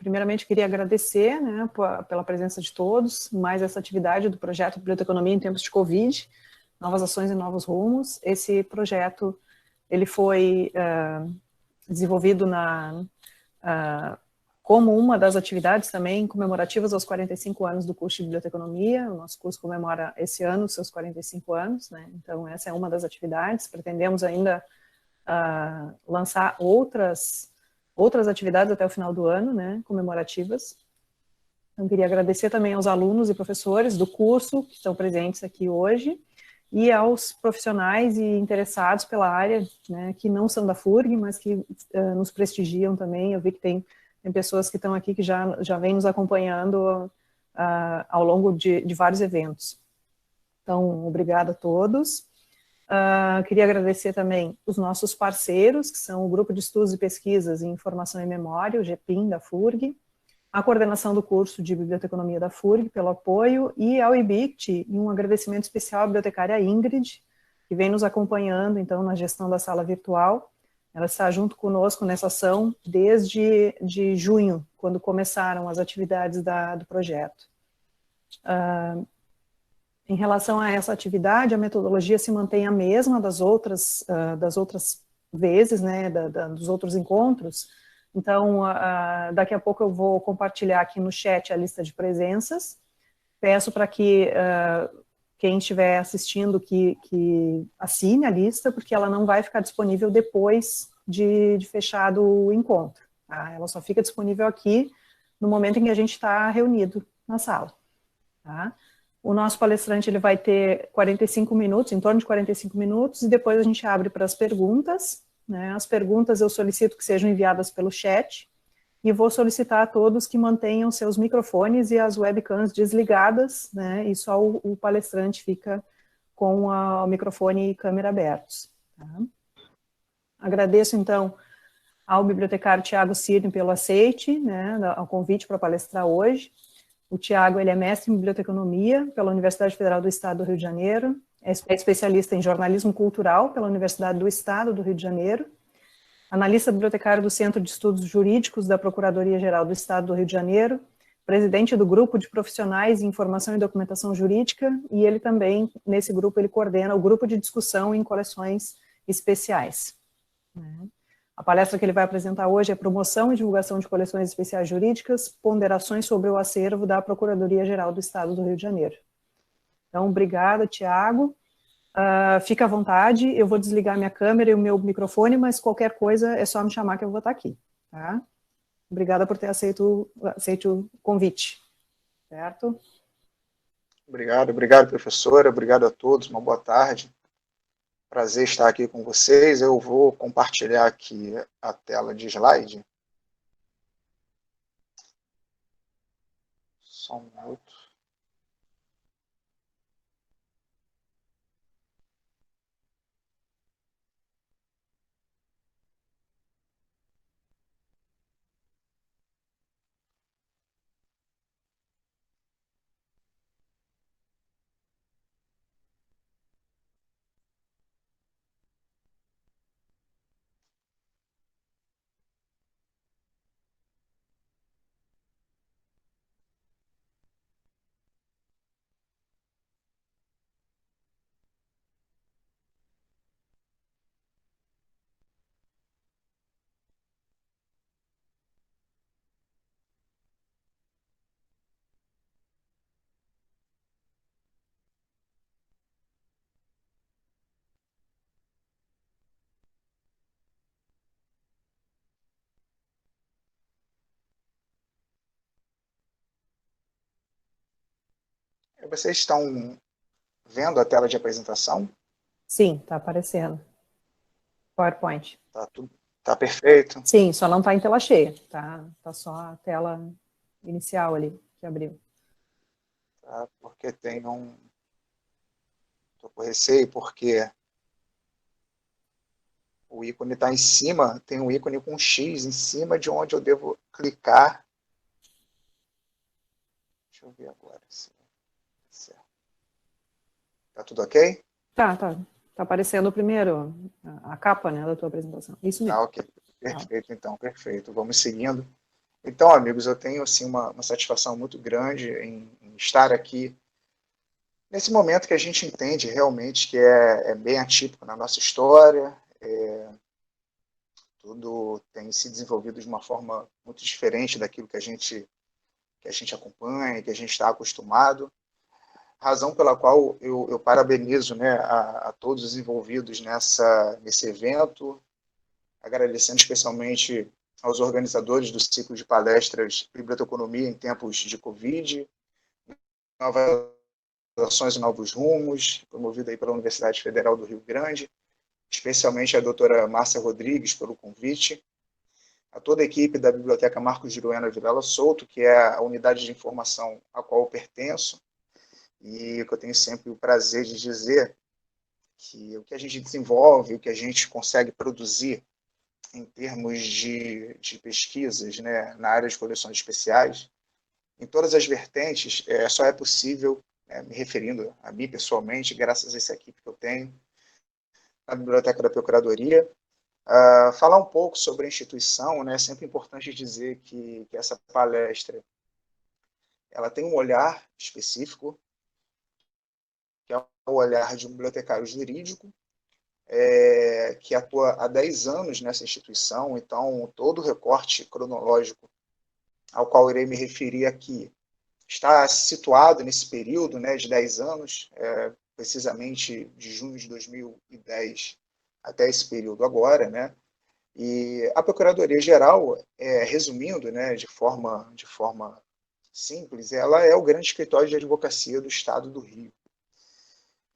primeiramente queria agradecer, né, pela presença de todos, mais essa atividade do projeto Biblioteconomia em tempos de Covid, novas ações e novos rumos. Esse projeto, ele foi desenvolvido como uma das atividades também comemorativas aos 45 anos do curso de Biblioteconomia. O nosso curso comemora esse ano os seus 45 anos, né? Então essa é uma das atividades. Pretendemos ainda lançar outras atividades até o final do ano, né, comemorativas. Então queria agradecer também aos alunos e professores do curso que estão presentes aqui hoje, e aos profissionais e interessados pela área, né, que não são da FURG, mas que nos prestigiam também. Eu vi que tem pessoas que estão aqui que já vêm nos acompanhando ao longo de vários eventos. Então, obrigada a todos. Queria agradecer também os nossos parceiros, que são o Grupo de Estudos e Pesquisas em Informação e Memória, o GEPIM da FURG, a coordenação do curso de Biblioteconomia da FURG pelo apoio, e ao IBICT, e um agradecimento especial à bibliotecária Ingrid, que vem nos acompanhando, então, na gestão da sala virtual. Ela está junto conosco nessa ação desde junho, quando começaram as atividades do projeto. Em relação a essa atividade, a metodologia se mantém a mesma das outras vezes, né, dos outros encontros. Então, daqui a pouco eu vou compartilhar aqui no chat a lista de presenças. Peço para que quem estiver assistindo que assine a lista, porque ela não vai ficar disponível depois de fechado o encontro. Tá? Ela só fica disponível aqui no momento em que a gente está reunido na sala. Tá? O nosso palestrante ele vai ter 45 minutos, em torno de 45 minutos, e depois a gente abre para as perguntas. Né? As perguntas eu solicito que sejam enviadas pelo chat, e vou solicitar a todos que mantenham seus microfones e as webcams desligadas, né? E só o palestrante fica com o microfone e câmera abertos. Tá? Agradeço, então, ao bibliotecário Tiago Cirne pelo aceite, né, ao convite para palestrar hoje. O Tiago, ele é mestre em biblioteconomia pela Universidade Federal do Estado do Rio de Janeiro, é especialista em jornalismo cultural pela Universidade do Estado do Rio de Janeiro, analista bibliotecário do Centro de Estudos Jurídicos da Procuradoria-Geral do Estado do Rio de Janeiro, presidente do Grupo de Profissionais em Informação e Documentação Jurídica, e ele também, nesse grupo, ele coordena o Grupo de Discussão em Coleções Especiais. A palestra que ele vai apresentar hoje é Promoção e Divulgação de Coleções Especiais Jurídicas, Ponderações sobre o Acervo da Procuradoria-Geral do Estado do Rio de Janeiro. Então, obrigada, Tiago. Fica à vontade, eu vou desligar minha câmera e o meu microfone, mas qualquer coisa é só me chamar que eu vou estar aqui, tá? Obrigada por ter aceito o convite, certo? Obrigado, professora, obrigado a todos, uma boa tarde. Prazer estar aqui com vocês. Eu vou compartilhar aqui a tela de slide. Só um minuto. Vocês estão vendo a tela de apresentação? Sim, está aparecendo. PowerPoint. Tá perfeito? Sim, só não está em tela cheia, tá? Tá só a tela inicial ali, que abriu. Tá, porque tem Estou com receio, porque o ícone está em cima, tem um ícone com um X em cima de onde eu devo clicar. Deixa eu ver agora se certo. Tá tudo ok? Tá aparecendo primeiro a capa, né, da tua apresentação. Isso mesmo. Ah, ok. Perfeito, então, perfeito. Vamos seguindo. Então, amigos, eu tenho assim, uma satisfação muito grande em estar aqui nesse momento que a gente entende realmente que é bem atípico na nossa história. Tudo tem se desenvolvido de uma forma muito diferente daquilo que a gente acompanha, que a gente está acostumado. Razão pela qual eu parabenizo, né, a todos os envolvidos nesse evento, agradecendo especialmente aos organizadores do ciclo de palestras Biblioteconomia em tempos de Covid, novas ações e novos rumos, promovido aí pela Universidade Federal do Rio Grande, especialmente a doutora Márcia Rodrigues pelo convite, a toda a equipe da Biblioteca Marcos de Goiânia Vilela Souto, que é a unidade de informação a qual eu pertenço, e que eu tenho sempre o prazer de dizer que o que a gente desenvolve, o que a gente consegue produzir em termos de pesquisas, né, na área de coleções especiais, em todas as vertentes, só é possível, me referindo a mim pessoalmente, graças a essa equipe que eu tenho, na Biblioteca da Procuradoria. Falar um pouco sobre a instituição, né, é sempre importante dizer que essa palestra ela tem um olhar específico, que é o olhar de um bibliotecário jurídico, que atua há 10 anos nessa instituição, então todo o recorte cronológico ao qual irei me referir aqui está situado nesse período, né, de 10 anos, precisamente de junho de 2010 até esse período agora, né? E a Procuradoria-Geral, resumindo, né, de forma simples, ela é o grande escritório de advocacia do Estado do Rio,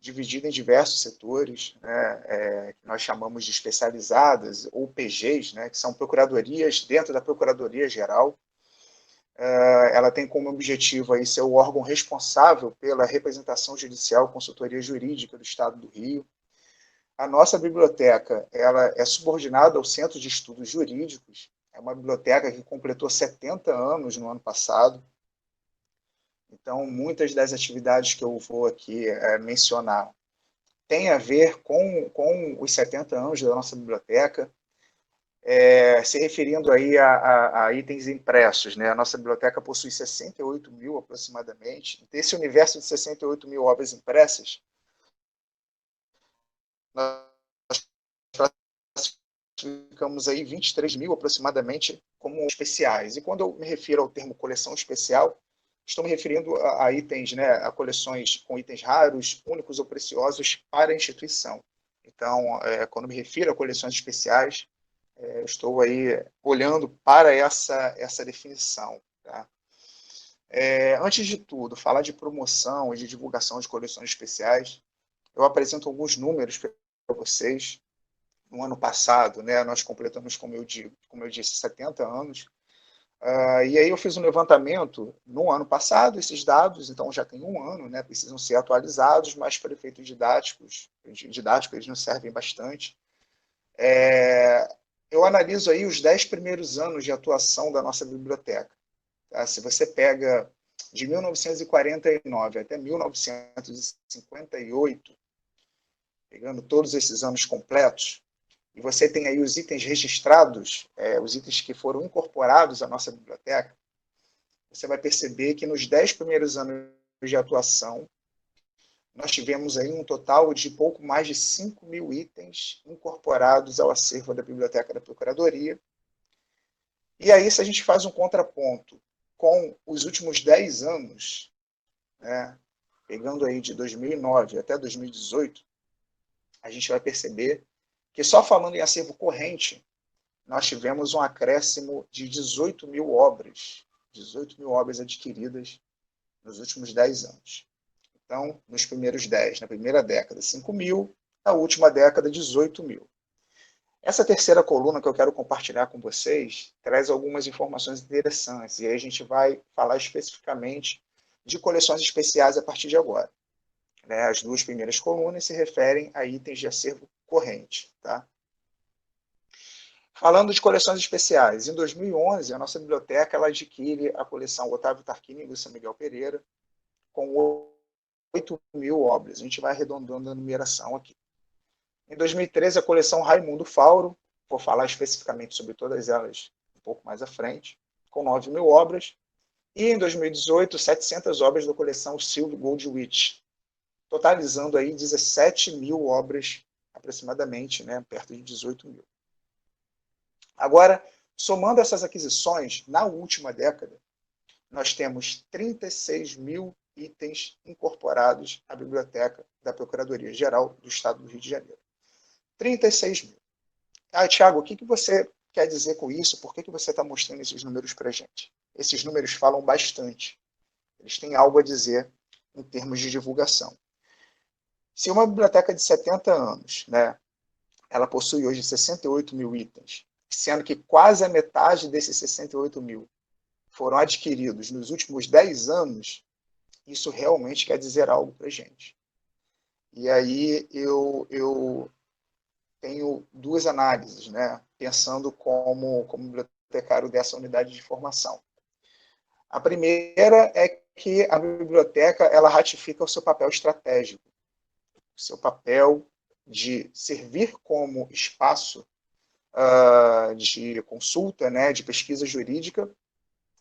dividida em diversos setores, né, que nós chamamos de especializadas, ou PGs, né, que são procuradorias dentro da Procuradoria-Geral. Ela tem como objetivo aí ser o órgão responsável pela representação judicial e consultoria jurídica do Estado do Rio. A nossa biblioteca ela é subordinada ao Centro de Estudos Jurídicos, é uma biblioteca que completou 70 anos no ano passado. Então, muitas das atividades que eu vou aqui mencionar têm a ver com os 70 anos da nossa biblioteca, se referindo aí a itens impressos, né? A nossa biblioteca possui 68 mil aproximadamente. Desse universo de 68 mil obras impressas, nós classificamos aí 23 mil aproximadamente como especiais. E quando eu me refiro ao termo coleção especial, estou me referindo a itens, né, a coleções com itens raros, únicos ou preciosos para a instituição. Então, quando me refiro a coleções especiais, estou aí olhando para essa definição. Tá? Antes de tudo, falar de promoção e de divulgação de coleções especiais, eu apresento alguns números para vocês. No ano passado, né, nós completamos, como eu disse, 70 anos. E aí eu fiz um levantamento no ano passado, esses dados, então já tem um ano, né, precisam ser atualizados, mas para efeitos didáticos eles nos servem bastante. Eu analiso aí os 10 primeiros anos de atuação da nossa biblioteca. Tá? Se você pega de 1949 até 1958, pegando todos esses anos completos, e você tem aí os itens registrados, os itens que foram incorporados à nossa biblioteca, você vai perceber que nos 10 primeiros anos de atuação, nós tivemos aí um total de pouco mais de 5 mil itens incorporados ao acervo da Biblioteca da Procuradoria. E aí, se a gente faz um contraponto com os últimos 10 anos, né, pegando aí de 2009 até 2018, a gente vai perceber que só falando em acervo corrente, nós tivemos um acréscimo de 18 mil obras adquiridas nos últimos 10 anos. Então, nos primeiros 10, na primeira década, 5 mil, na última década, 18 mil. Essa terceira coluna que eu quero compartilhar com vocês traz algumas informações interessantes, e aí a gente vai falar especificamente de coleções especiais a partir de agora. As duas primeiras colunas se referem a itens de acervo corrente. Tá? Falando de coleções especiais, em 2011, a nossa biblioteca ela adquire a coleção Otávio Tarquini e Lúcia Miguel Pereira, com 8 mil obras. A gente vai arredondando a numeração aqui. Em 2013, a coleção Raimundo Fauro, vou falar especificamente sobre todas elas um pouco mais à frente, com 9 mil obras, e em 2018, 700 obras da coleção Silver Goldwich, totalizando aí 17 mil obras aproximadamente, né, perto de 18 mil. Agora, somando essas aquisições, na última década, nós temos 36 mil itens incorporados à biblioteca da Procuradoria-Geral do Estado do Rio de Janeiro. 36 mil. Tiago, o que você quer dizer com isso? Por que você está mostrando esses números para a gente? Esses números falam bastante. Eles têm algo a dizer em termos de divulgação. Se uma biblioteca de 70 anos, né, ela possui hoje 68 mil itens, sendo que quase a metade desses 68 mil foram adquiridos nos últimos 10 anos, isso realmente quer dizer algo para a gente. E aí eu tenho duas análises, né, pensando como bibliotecário dessa unidade de formação. A primeira é que a biblioteca ela ratifica o seu papel estratégico, o seu papel de servir como espaço de consulta, né, de pesquisa jurídica.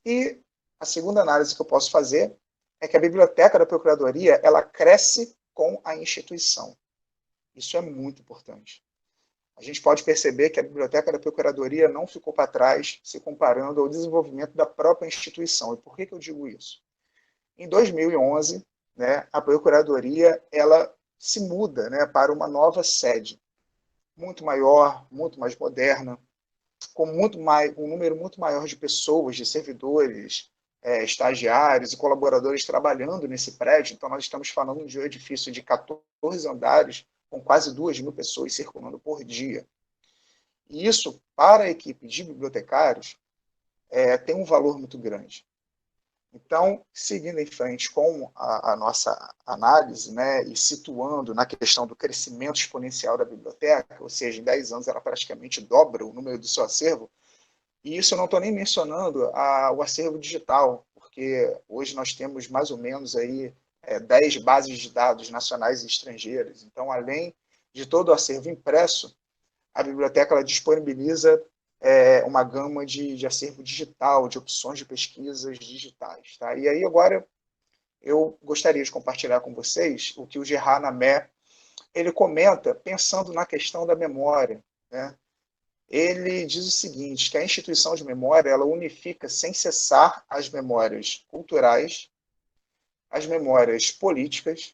E a segunda análise que eu posso fazer é que a biblioteca da Procuradoria ela cresce com a instituição. Isso é muito importante. A gente pode perceber que a biblioteca da Procuradoria não ficou para trás se comparando ao desenvolvimento da própria instituição. E por que eu digo isso? Em 2011, né, a Procuradoria ela se muda, né, para uma nova sede, muito maior, muito mais moderna, com um número muito maior de pessoas, de servidores, estagiários e colaboradores trabalhando nesse prédio. Então, nós estamos falando de um edifício de 14 andares, com quase 2 mil pessoas circulando por dia. E isso, para a equipe de bibliotecários, tem um valor muito grande. Então, seguindo em frente com a nossa análise, né, e situando na questão do crescimento exponencial da biblioteca, ou seja, em 10 anos ela praticamente dobra o número do seu acervo, e isso eu não estou nem mencionando o acervo digital, porque hoje nós temos mais ou menos aí 10 bases de dados nacionais e estrangeiras. Então, além de todo o acervo impresso, a biblioteca ela disponibiliza uma gama de acervo digital, de opções de pesquisas digitais. Tá? E aí agora eu gostaria de compartilhar com vocês o que o Gerard Namé ele comenta pensando na questão da memória. Né? Ele diz o seguinte, que a instituição de memória ela unifica sem cessar as memórias culturais, as memórias políticas,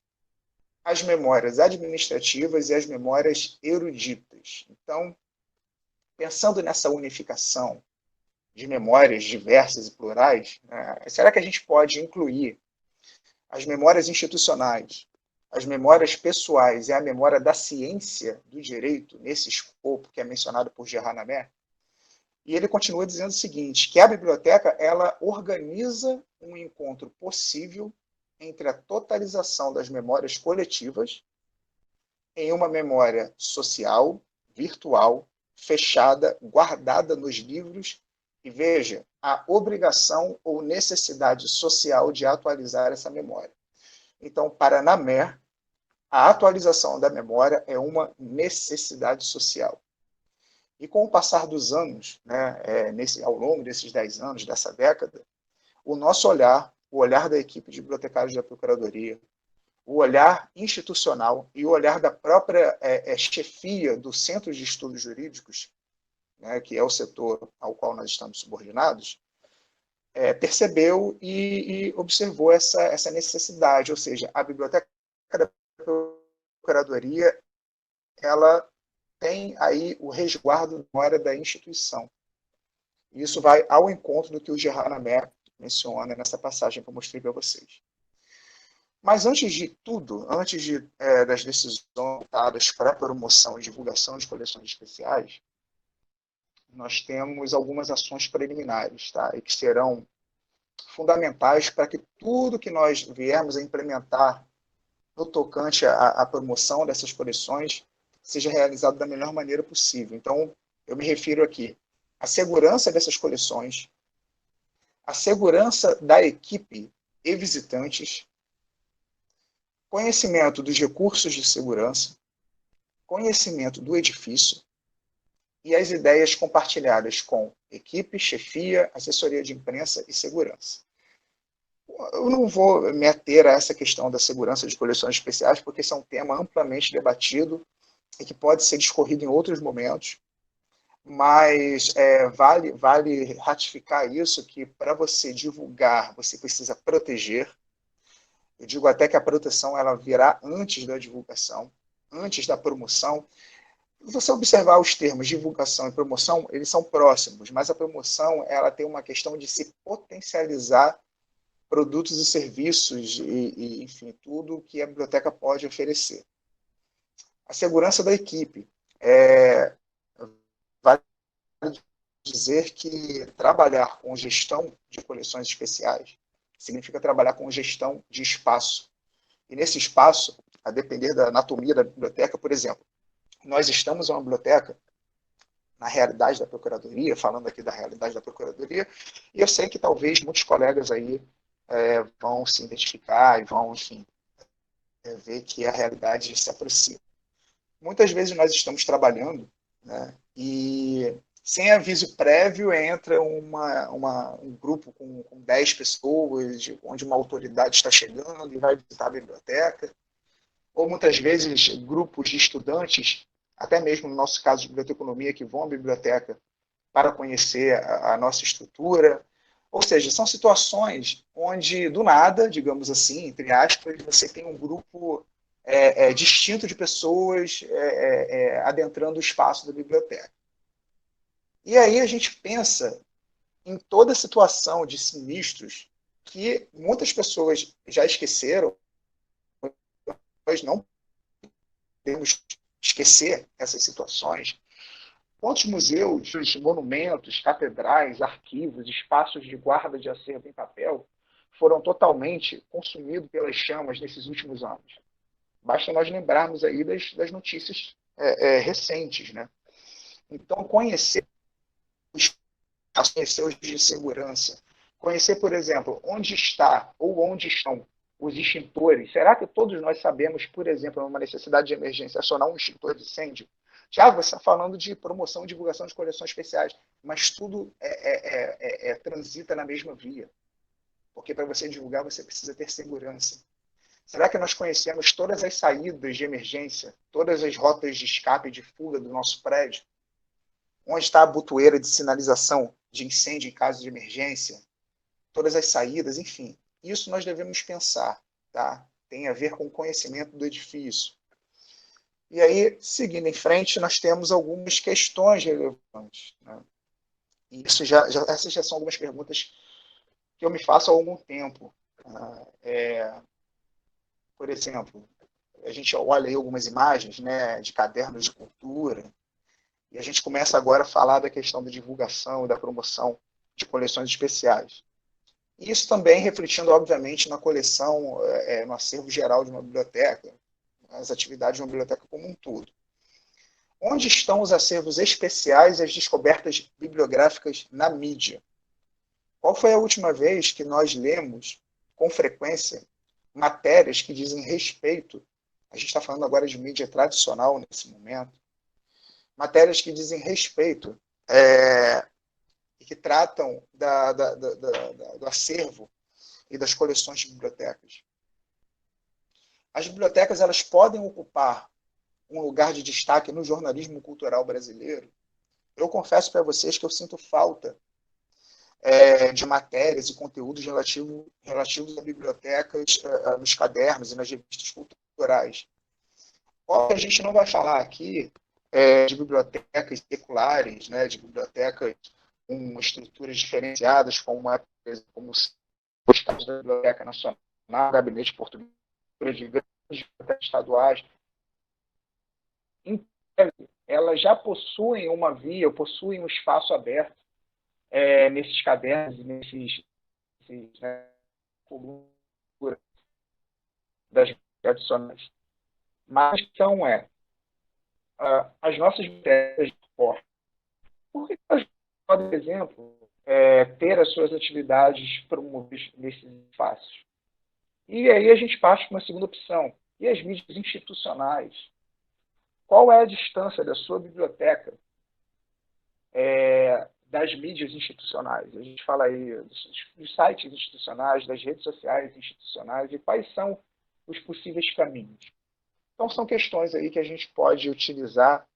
as memórias administrativas e as memórias eruditas. Então, pensando nessa unificação de memórias diversas e plurais, né, será que a gente pode incluir as memórias institucionais, as memórias pessoais e a memória da ciência do direito nesse escopo que é mencionado por Gerard Namé? E ele continua dizendo o seguinte, que a biblioteca ela organiza um encontro possível entre a totalização das memórias coletivas em uma memória social, virtual, fechada, guardada nos livros, e veja, a obrigação ou necessidade social de atualizar essa memória. Então, para Namé, a atualização da memória é uma necessidade social. E com o passar dos anos, né, ao longo desses 10 anos, dessa década, o nosso olhar, o olhar da equipe de bibliotecários da Procuradoria, o olhar institucional e o olhar da própria chefia do Centro de Estudos Jurídicos, né, que é o setor ao qual nós estamos subordinados, percebeu e observou essa necessidade, ou seja, a biblioteca da Procuradoria ela tem aí o resguardo da memória da instituição. Isso vai ao encontro do que o Gerard Namé menciona nessa passagem que eu mostrei para vocês. Mas antes de tudo, antes das decisões dadas para a promoção e divulgação de coleções especiais, nós temos algumas ações preliminares, tá? E que serão fundamentais para que tudo que nós viermos a implementar no tocante à promoção dessas coleções seja realizado da melhor maneira possível. Então, eu me refiro aqui à segurança dessas coleções, à segurança da equipe e visitantes, conhecimento dos recursos de segurança, conhecimento do edifício e as ideias compartilhadas com equipe, chefia, assessoria de imprensa e segurança. Eu não vou me ater a essa questão da segurança de coleções especiais, porque esse é um tema amplamente debatido e que pode ser discorrido em outros momentos, mas vale ratificar isso, que para você divulgar, você precisa proteger. Eu digo até que a proteção ela virá antes da divulgação, antes da promoção. Se você observar os termos divulgação e promoção, eles são próximos, mas a promoção ela tem uma questão de se potencializar produtos e serviços enfim, tudo que a biblioteca pode oferecer. A segurança da equipe. Vale dizer que trabalhar com gestão de coleções especiais significa trabalhar com gestão de espaço. E nesse espaço, a depender da anatomia da biblioteca, por exemplo, nós estamos em uma biblioteca, na realidade da Procuradoria, falando aqui da realidade da Procuradoria, e eu sei que talvez muitos colegas aí vão se identificar e vão, enfim, ver que a realidade se aproxima. Muitas vezes nós estamos trabalhando, né, e sem aviso prévio entra um grupo com 10 pessoas, onde uma autoridade está chegando e vai visitar a biblioteca, ou muitas vezes grupos de estudantes, até mesmo no nosso caso de biblioteconomia, que vão à biblioteca para conhecer a nossa estrutura. Ou seja, são situações onde, do nada, digamos assim, entre aspas, você tem um grupo distinto de pessoas adentrando o espaço da biblioteca. E aí a gente pensa em toda a situação de sinistros que muitas pessoas já esqueceram. Nós não podemos esquecer essas situações. Quantos museus, monumentos, catedrais, arquivos, espaços de guarda de acervo em papel foram totalmente consumidos pelas chamas nesses últimos anos? Basta nós lembrarmos aí das notícias recentes, né? Então, conhecer os de segurança, conhecer, por exemplo, onde está ou onde estão os extintores. Será que todos nós sabemos, por exemplo, numa necessidade de emergência, acionar um extintor de incêndio? Já você está falando de promoção e divulgação de coleções especiais, mas tudo transita na mesma via. Porque para você divulgar, você precisa ter segurança. Será que nós conhecemos todas as saídas de emergência, todas as rotas de escape e de fuga do nosso prédio? Onde está a botoeira de sinalização de incêndio em caso de emergência? Todas as saídas, enfim. Isso nós devemos pensar, tá? Tem a ver com o conhecimento do edifício. E aí, seguindo em frente, nós temos algumas questões relevantes, né? E essas já são algumas perguntas que eu me faço há algum tempo. Por exemplo, a gente olha aí algumas imagens, né, de cadernos de cultura, e a gente começa agora a falar da questão da divulgação e da promoção de coleções especiais. Isso também refletindo, obviamente, na coleção, no acervo geral de uma biblioteca, as atividades de uma biblioteca como um todo. Onde estão os acervos especiais e as descobertas bibliográficas na mídia? Qual foi a última vez que nós lemos, com frequência, matérias que dizem respeito, a gente está falando agora de mídia tradicional nesse momento, matérias que dizem respeito e que tratam do acervo e das coleções de bibliotecas? As bibliotecas elas podem ocupar um lugar de destaque no jornalismo cultural brasileiro. Eu confesso para vocês que eu sinto falta de matérias e conteúdos relativos a bibliotecas, nos cadernos e nas revistas culturais. Óbvio que a gente não vai falar aqui de bibliotecas seculares, né, de bibliotecas com estruturas diferenciadas, como os casos da Biblioteca Nacional, Gabinete Português, de grandes bibliotecas estaduais. Elas já possuem uma via, possuem um espaço aberto nesses cadernos, nesses colunas das tradicionais. Mas a questão as nossas bibliotecas de porta, por que elas podem, por exemplo, ter as suas atividades promovidas nesses espaços? E aí a gente parte para uma segunda opção. E as mídias institucionais? Qual é a distância da sua biblioteca das mídias institucionais. A gente fala aí dos sites institucionais, das redes sociais institucionais e quais são os possíveis caminhos. Então, são questões aí que a gente pode utilizar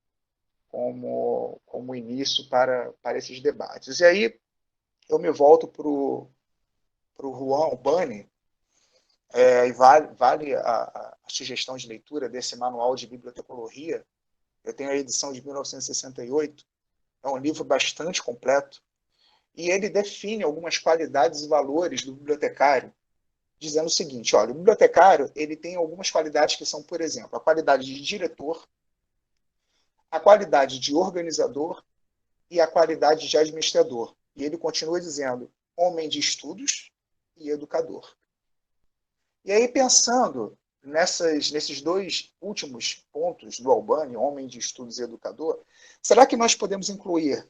como início para esses debates. E aí, eu me volto para o Juan Albani, e vale a sugestão de leitura desse manual de bibliotecologia. Eu tenho a edição de 1968, é um livro bastante completo, e ele define algumas qualidades e valores do bibliotecário, dizendo o seguinte: olha, o bibliotecário ele tem algumas qualidades que são, por exemplo, a qualidade de diretor, a qualidade de organizador e a qualidade de administrador. E ele continua dizendo, homem de estudos e educador. E aí, pensando nesses dois últimos pontos do Albani, homem de estudos e educador, será que nós podemos incluir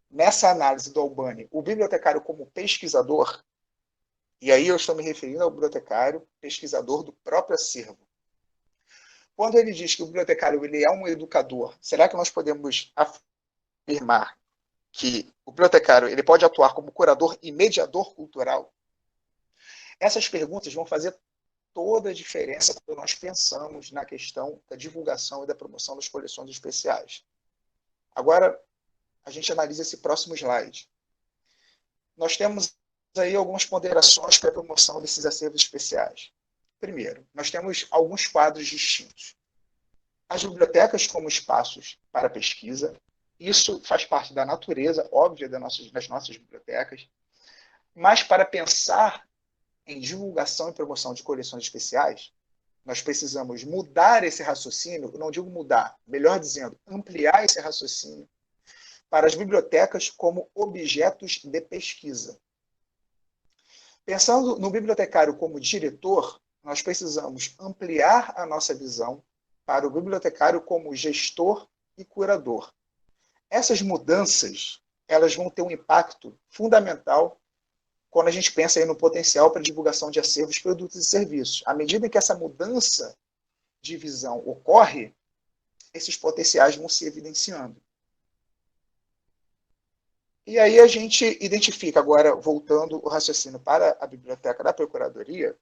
nessa análise do Albani o bibliotecário como pesquisador? E aí eu estou me referindo ao bibliotecário pesquisador do próprio acervo. Quando ele diz que o bibliotecário ele é um educador, será que nós podemos afirmar que o bibliotecário ele pode atuar como curador e mediador cultural? Essas perguntas vão fazer toda a diferença quando nós pensamos na questão da divulgação e da promoção das coleções especiais. Agora, a gente analisa esse próximo slide. Nós temos aí algumas ponderações para a promoção desses acervos especiais. Primeiro, nós temos alguns quadros distintos. As bibliotecas como espaços para pesquisa, isso faz parte da natureza óbvia das nossas bibliotecas, mas para pensar em divulgação e promoção de coleções especiais, nós precisamos mudar esse raciocínio, não digo mudar, melhor dizendo, ampliar esse raciocínio para as bibliotecas como objetos de pesquisa. Pensando no bibliotecário como diretor, nós precisamos ampliar a nossa visão para o bibliotecário como gestor e curador. Essas mudanças, elas vão ter um impacto fundamental quando a gente pensa aí no potencial para divulgação de acervos, produtos e serviços. À medida que essa mudança de visão ocorre, esses potenciais vão se evidenciando. E aí a gente identifica, agora voltando o raciocínio para a biblioteca da Procuradoria,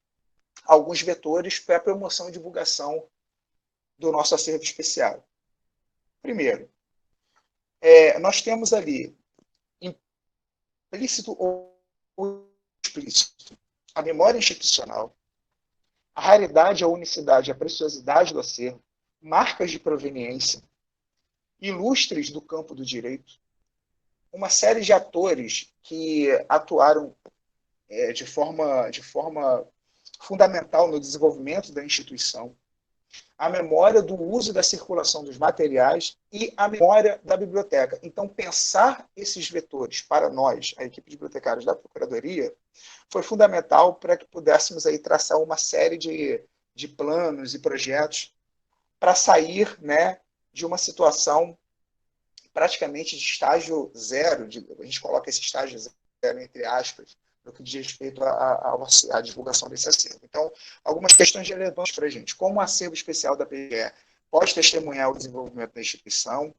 alguns vetores para a promoção e divulgação do nosso acervo especial. Primeiro, nós temos ali, implícito ou explícito, a memória institucional, a raridade, a unicidade, a preciosidade do acervo, marcas de proveniência, ilustres do campo do direito, uma série de atores que atuaram de forma fundamental no desenvolvimento da instituição, a memória do uso e da circulação dos materiais e a memória da biblioteca. Então, pensar esses vetores para nós, a equipe de bibliotecários da Procuradoria, foi fundamental para que pudéssemos aí traçar uma série de planos e projetos para sair, né, de uma situação praticamente de estágio zero, a gente coloca esse estágio zero entre aspas, no que diz respeito à divulgação desse acervo. Então, algumas questões relevantes para a gente. Como o acervo especial da PGE pode testemunhar o desenvolvimento da instituição?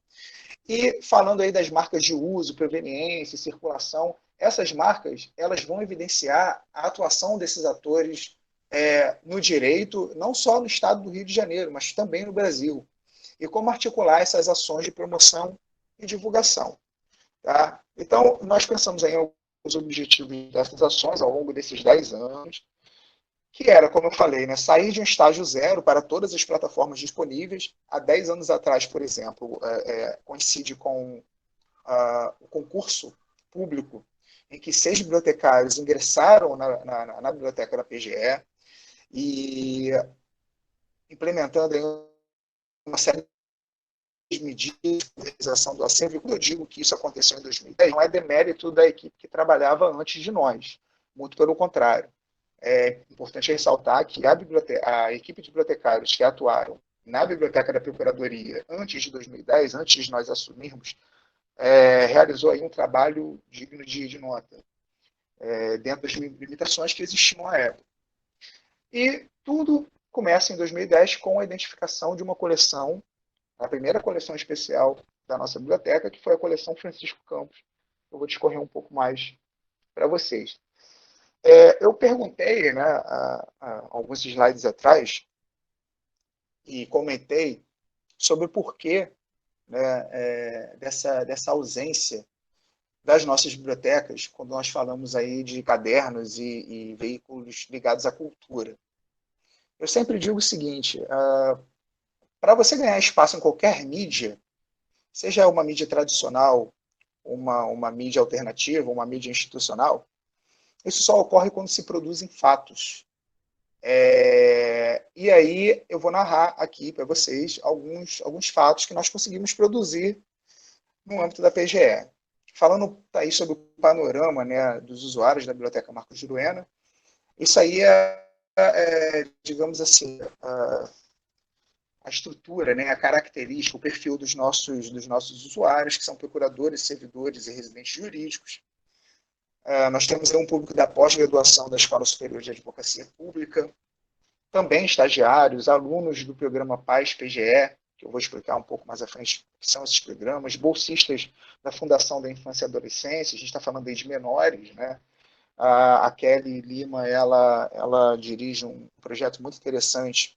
E falando aí das marcas de uso, proveniência, circulação, essas marcas elas vão evidenciar a atuação desses atores no direito, não só no estado do Rio de Janeiro, mas também no Brasil. E como articular essas ações de promoção e divulgação. Tá? Então, nós pensamos em os objetivos dessas ações ao longo desses 10 anos, que era, como eu falei, né, sair de um estágio zero para todas as plataformas disponíveis. Há 10 anos atrás, por exemplo, coincide com o concurso público em que 6 bibliotecários ingressaram na biblioteca da PGE e implementando aí uma série medidas de realização do acervo. Quando eu digo que isso aconteceu em 2010, não é demérito da equipe que trabalhava antes de nós, muito pelo contrário. É importante ressaltar que a equipe de bibliotecários que atuaram na Biblioteca da Procuradoria antes de 2010, antes de nós assumirmos, realizou aí um trabalho digno de nota, dentro das limitações que existiam à época. E tudo começa em 2010 com a identificação de uma coleção, a primeira coleção especial da nossa biblioteca, que foi a coleção Francisco Campos. Eu vou discorrer um pouco mais para vocês. Eu perguntei, né, alguns slides atrás, e comentei sobre o porquê, né, dessa ausência das nossas bibliotecas, quando nós falamos aí de cadernos e veículos ligados à cultura. Eu sempre digo o seguinte, para você ganhar espaço em qualquer mídia, seja uma mídia tradicional, uma mídia alternativa, uma mídia institucional, isso só ocorre quando se produzem fatos. E aí eu vou narrar aqui para vocês alguns fatos que nós conseguimos produzir no âmbito da PGE. Falando aí sobre o panorama, né, dos usuários da Biblioteca Marcos Juruena, isso aí digamos assim, a estrutura, né, a característica, o perfil dos nossos usuários, que são procuradores, servidores e residentes jurídicos. Nós temos aí um público da pós-graduação da Escola Superior de Advocacia Pública, também estagiários, alunos do programa PAS PGE, que eu vou explicar um pouco mais à frente o que são esses programas, bolsistas da Fundação da Infância e Adolescência, a gente está falando aí de menores, né? A Kelly Lima, ela dirige um projeto muito interessante,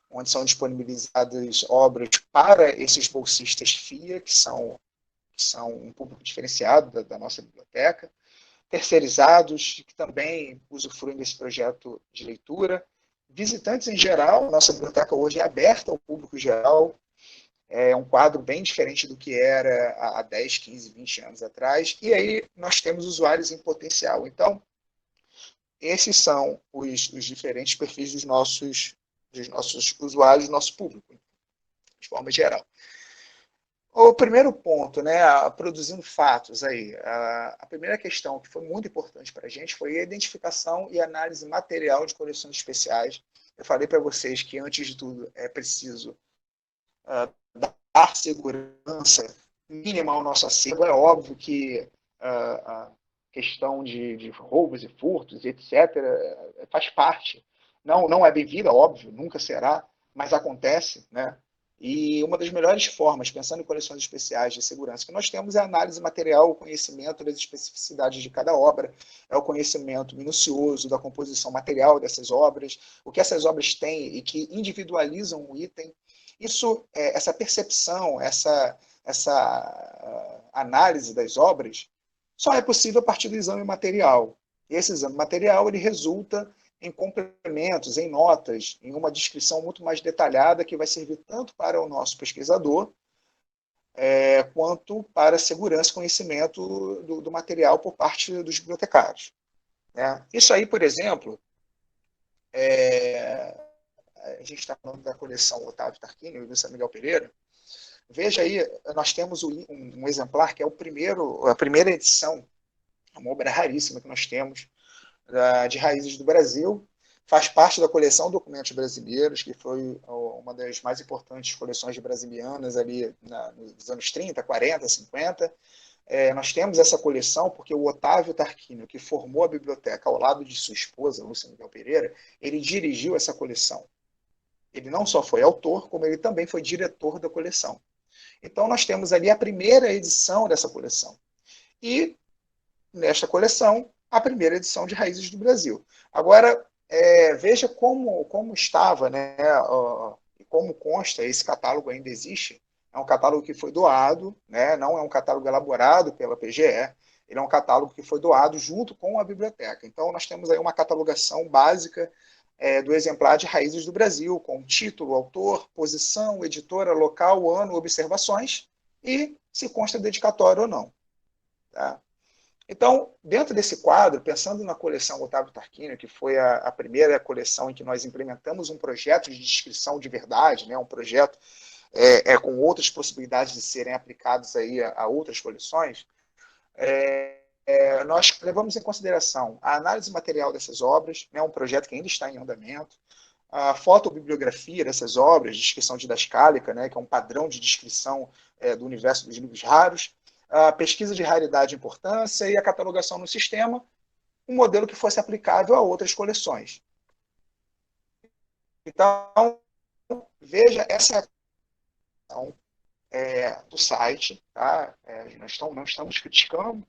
onde são disponibilizadas obras para esses bolsistas FIA, que são um público diferenciado da nossa biblioteca, terceirizados, que também usufruem desse projeto de leitura, visitantes em geral. Nossa biblioteca hoje é aberta ao público geral, é um quadro bem diferente do que era há 10, 15, 20 anos atrás, e aí nós temos usuários em potencial. Então, esses são os diferentes perfis dos nossos usuários, do nosso público, de forma geral. O primeiro ponto, né, produzindo fatos aí, a primeira questão que foi muito importante para a gente foi a identificação e análise material de coleções especiais. Eu falei para vocês que, antes de tudo, é preciso dar segurança mínima ao nosso acervo. É óbvio que a questão de roubos e furtos, etc., faz parte. Não é bem-vinda, óbvio, nunca será, mas acontece, né? E uma das melhores formas, pensando em coleções especiais de segurança que nós temos, é a análise material, o conhecimento das especificidades de cada obra, é o conhecimento minucioso da composição material dessas obras, o que essas obras têm e que individualizam o item. Isso, essa percepção, essa análise das obras, só é possível a partir do exame material. E esse exame material ele resulta em complementos, em notas, em uma descrição muito mais detalhada que vai servir tanto para o nosso pesquisador quanto para a segurança e conhecimento do material por parte dos bibliotecários. Né? Isso aí, por exemplo, a gente está falando da coleção Otávio Tarquini e São Miguel Pereira. Veja aí, nós temos um exemplar que é a primeira edição, uma obra raríssima que nós temos, de Raízes do Brasil, faz parte da coleção Documentos Brasileiros, que foi uma das mais importantes coleções brasilianas ali nos anos 30, 40, 50. Nós temos essa coleção porque o Otávio Tarquínio, que formou a biblioteca ao lado de sua esposa, Lúcia Miguel Pereira, ele dirigiu essa coleção. Ele não só foi autor, como ele também foi diretor da coleção. Então, nós temos ali a primeira edição dessa coleção. E, nesta coleção, a primeira edição de Raízes do Brasil. Agora, veja como estava, né, e como consta, esse catálogo ainda existe. É um catálogo que foi doado, né, não é um catálogo elaborado pela PGE, ele é um catálogo que foi doado junto com a biblioteca. Então, nós temos aí uma catalogação básica do exemplar de Raízes do Brasil, com título, autor, posição, editora, local, ano, observações, e se consta dedicatório ou não. Tá? Então, dentro desse quadro, pensando na coleção Otávio Tarquínio, que foi a primeira coleção em que nós implementamos um projeto de descrição de verdade, né, um projeto com outras possibilidades de serem aplicados aí a outras coleções, nós levamos em consideração a análise material dessas obras, né, um projeto que ainda está em andamento, a fotobibliografia dessas obras, descrição didascálica, né, que é um padrão de descrição do universo dos livros raros, a pesquisa de raridade e importância e a catalogação no sistema, um modelo que fosse aplicável a outras coleções. Então, veja, essa é a questão do site, tá? Nós não estamos criticando,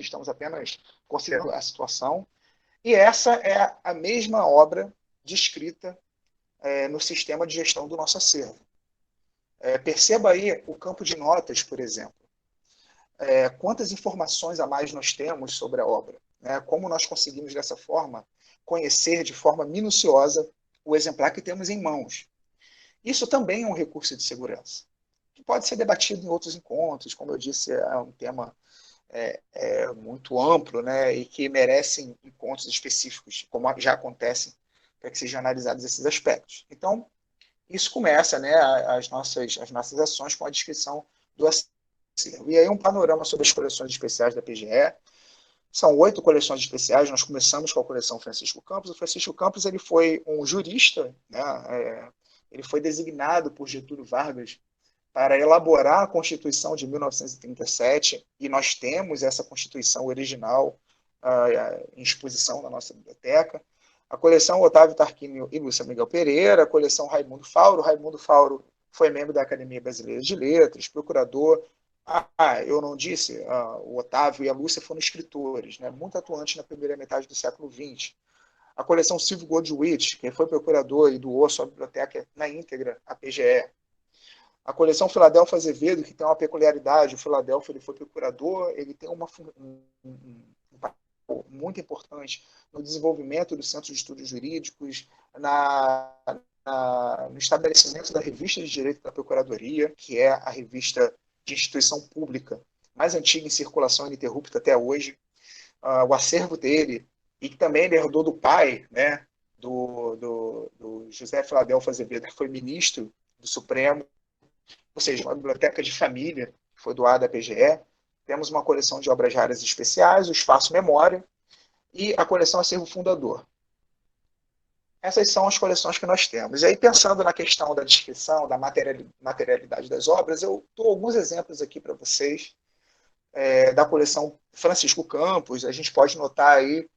estamos apenas considerando a situação. E essa é a mesma obra descrita no sistema de gestão do nosso acervo. Perceba aí o campo de notas, por exemplo. Quantas informações a mais nós temos sobre a obra? Né? Como nós conseguimos, dessa forma, conhecer de forma minuciosa o exemplar que temos em mãos. Isso também é um recurso de segurança, que pode ser debatido em outros encontros. Como eu disse, é um tema muito amplo, né? E que merecem encontros específicos, como já acontecem, para que sejam analisados esses aspectos. Então, isso começa, né, as nossas ações com a descrição do acervo. E aí um panorama sobre as coleções especiais da PGE. São 8 coleções especiais. Nós começamos com a coleção Francisco Campos. O Francisco Campos ele foi um jurista, né, ele foi designado por Getúlio Vargas para elaborar a Constituição de 1937, e nós temos essa Constituição original em exposição na nossa biblioteca. A coleção Otávio Tarquínio e Lúcia Miguel Pereira, a coleção Raimundo Fauro. Raimundo Fauro foi membro da Academia Brasileira de Letras, procurador. Eu não disse, o Otávio e a Lúcia foram escritores, né, muito atuantes na primeira metade do século XX. A coleção Silvio Goldwitch, que foi procurador e doou sua biblioteca na íntegra à PGE. A coleção Filadelfo Azevedo, que tem uma peculiaridade, o Filadelfo ele foi procurador, ele tem um papel muito importante no desenvolvimento do Centro de Estudos Jurídicos, no estabelecimento da Revista de Direito da Procuradoria, que é a revista de instituição pública mais antiga em circulação ininterrupta até hoje. O acervo dele, e que também ele herdou do pai, né, do José Filadelfo Azevedo, que foi ministro do Supremo, ou seja, uma biblioteca de família, que foi doada à PGE. Temos uma coleção de obras raras especiais, o Espaço Memória, e a coleção Acervo Fundador. Essas são as coleções que nós temos. E aí, pensando na questão da descrição, da materialidade das obras, eu dou alguns exemplos aqui para vocês da coleção Francisco Campos. A gente pode notar aí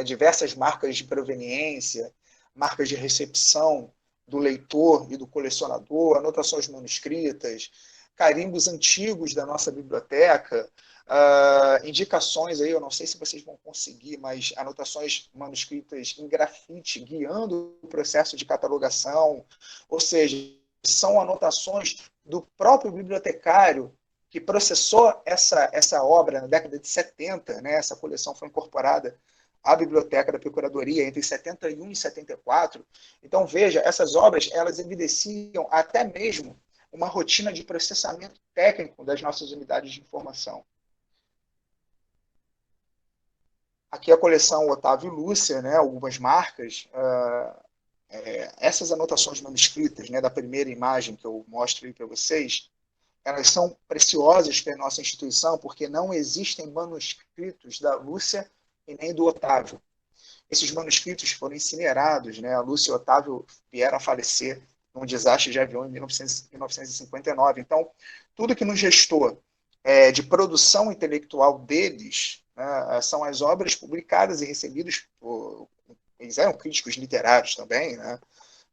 diversas marcas de proveniência, marcas de recepção do leitor e do colecionador, anotações manuscritas, carimbos antigos da nossa biblioteca, indicações aí, eu não sei se vocês vão conseguir, mas anotações manuscritas em grafite, guiando o processo de catalogação, ou seja, são anotações do próprio bibliotecário que processou essa obra na década de 70, né? Essa coleção foi incorporada à Biblioteca da Procuradoria entre 71 e 74. Então, veja, essas obras elas evidenciam até mesmo uma rotina de processamento técnico das nossas unidades de informação. Aqui a coleção Otávio e Lúcia, né, algumas marcas. Essas anotações manuscritas, né, da primeira imagem que eu mostro aí para vocês, elas são preciosas para a nossa instituição, porque não existem manuscritos da Lúcia e nem do Otávio. Esses manuscritos foram incinerados, né? A Lúcia e o Otávio vieram a falecer num desastre de avião em 1959. Então, tudo que nos restou de produção intelectual deles, né, são as obras publicadas e recebidas por... Eles eram críticos literários também, né?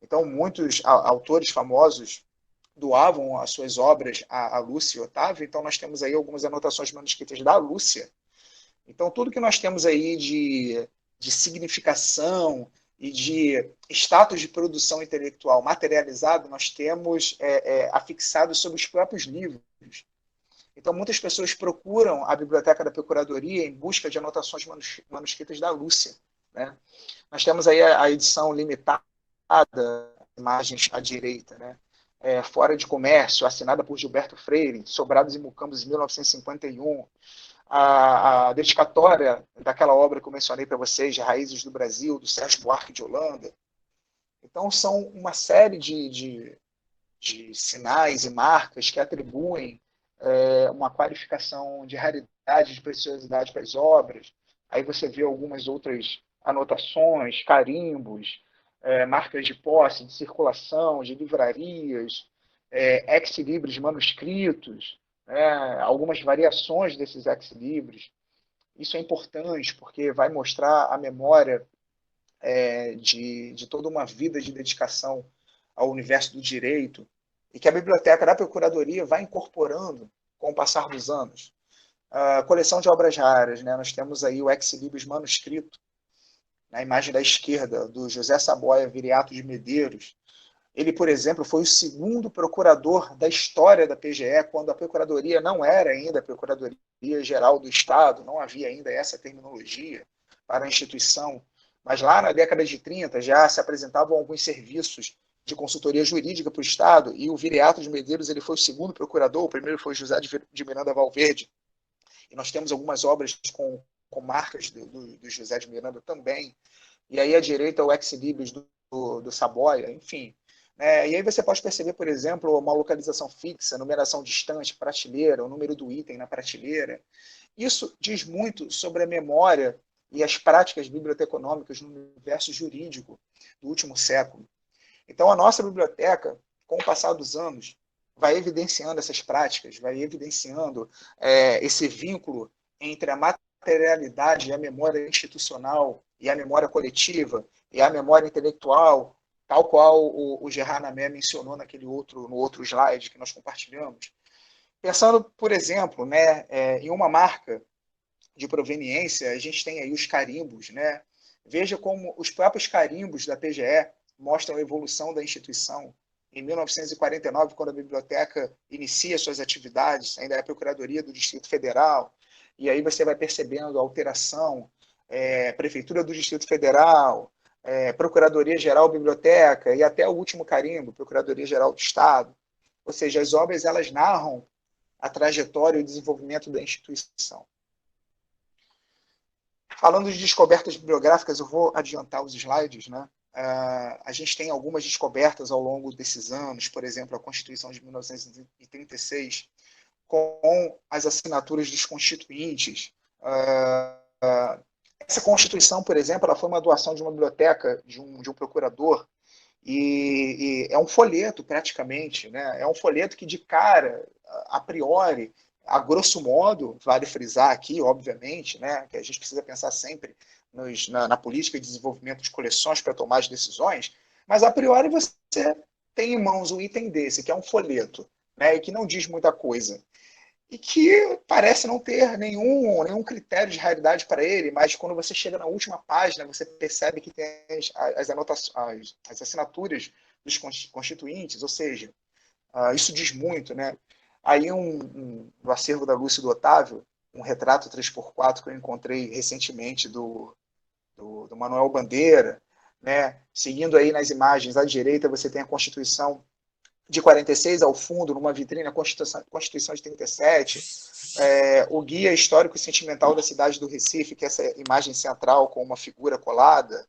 Então, muitos autores famosos doavam as suas obras a Lúcia e Otávio. Então, nós temos aí algumas anotações manuscritas da Lúcia. Então, tudo que nós temos aí de significação e de status de produção intelectual materializado, nós temos afixado sobre os próprios livros. Então, muitas pessoas procuram a Biblioteca da Procuradoria em busca de anotações manuscritas da Lúcia, né? Nós temos aí a edição limitada, imagens à direita, né? Fora de Comércio, assinada por Gilberto Freire, Sobrados e Mucambos, em 1951. A dedicatória daquela obra que eu mencionei para vocês, de Raízes do Brasil, do Sérgio Buarque de Holanda. Então, são uma série de sinais e marcas que atribuem uma qualificação de raridade, de preciosidade para as obras. Aí você vê algumas outras anotações, carimbos, marcas de posse, de circulação, de livrarias, ex-libris manuscritos, algumas variações desses ex-libris. Isso é importante porque vai mostrar a memória de toda uma vida de dedicação ao universo do direito, e que a biblioteca da Procuradoria vai incorporando com o passar dos anos. A coleção de obras raras, né? Nós temos aí o Ex Libris manuscrito, na imagem da esquerda, do José Saboia Viriato de Medeiros. Ele, por exemplo, foi o segundo procurador da história da PGE, quando a Procuradoria não era ainda a Procuradoria-Geral do Estado, não havia ainda essa terminologia para a instituição. Mas lá na década de 30 já se apresentavam alguns serviços de consultoria jurídica para o Estado, e o Viriato de Medeiros ele foi o segundo procurador, o primeiro foi José de Miranda Valverde, e nós temos algumas obras com marcas do José de Miranda também, e aí à direita o Ex Libris do Saboia, enfim. E aí você pode perceber, por exemplo, uma localização fixa, numeração distante, prateleira, o número do item na prateleira. Isso diz muito sobre a memória e as práticas biblioteconômicas no universo jurídico do último século. Então, a nossa biblioteca, com o passar dos anos, vai evidenciando essas práticas, vai evidenciando esse vínculo entre a materialidade e a memória institucional, e a memória coletiva, e a memória intelectual, tal qual o Gerard Namé mencionou no outro slide que nós compartilhamos. Pensando, por exemplo, em uma marca de proveniência, a gente tem aí os carimbos. Veja como os próprios carimbos da PGE mostram a evolução da instituição. Em 1949, quando a biblioteca inicia suas atividades, ainda é a Procuradoria do Distrito Federal, e aí você vai percebendo a alteração, Prefeitura do Distrito Federal, Procuradoria-Geral Biblioteca, e até o último carimbo, Procuradoria-Geral do Estado. Ou seja, as obras elas narram a trajetória e o desenvolvimento da instituição. Falando de descobertas bibliográficas, eu vou adiantar os slides. A gente tem algumas descobertas ao longo desses anos, por exemplo, a Constituição de 1936, com as assinaturas dos constituintes. Essa Constituição, por exemplo, ela foi uma doação de uma biblioteca, de um procurador, e é um folheto, praticamente. É um folheto que, de cara, a priori, a grosso modo, vale frisar aqui, obviamente, que a gente precisa pensar sempre na política de desenvolvimento de coleções para tomar as decisões, mas a priori você tem em mãos um item desse, que é um folheto, e que não diz muita coisa, e que parece não ter nenhum critério de raridade para ele, mas quando você chega na última página, você percebe que tem as assinaturas dos constituintes, ou seja, isso diz muito. Aí no acervo da Lúcia e do Otávio, um retrato 3x4 que eu encontrei recentemente do Manuel Bandeira, seguindo aí nas imagens à direita, você tem a Constituição de 46 ao fundo, numa vitrine, a Constituição de 37, o Guia Histórico e Sentimental da Cidade do Recife, que é essa imagem central com uma figura colada,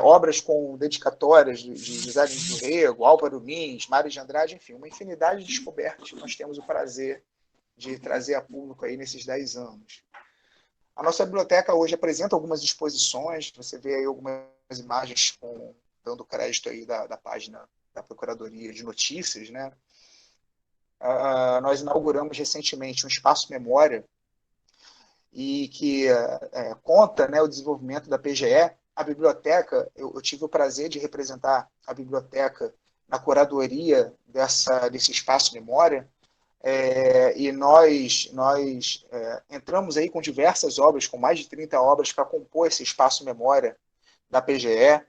obras com dedicatórias de José Lins do Rego, Álvaro Lins, Mário de Andrade, enfim, uma infinidade de descobertas que nós temos o prazer de trazer a público aí nesses 10 anos. A nossa biblioteca hoje apresenta algumas exposições, você vê aí algumas imagens dando crédito aí da página da Procuradoria de Notícias. Nós inauguramos recentemente um espaço memória e que conta o desenvolvimento da PGE. A biblioteca, eu tive o prazer de representar a biblioteca na curadoria desse espaço memória, e nós entramos aí com diversas obras, com mais de 30 obras para compor esse espaço memória da PGE.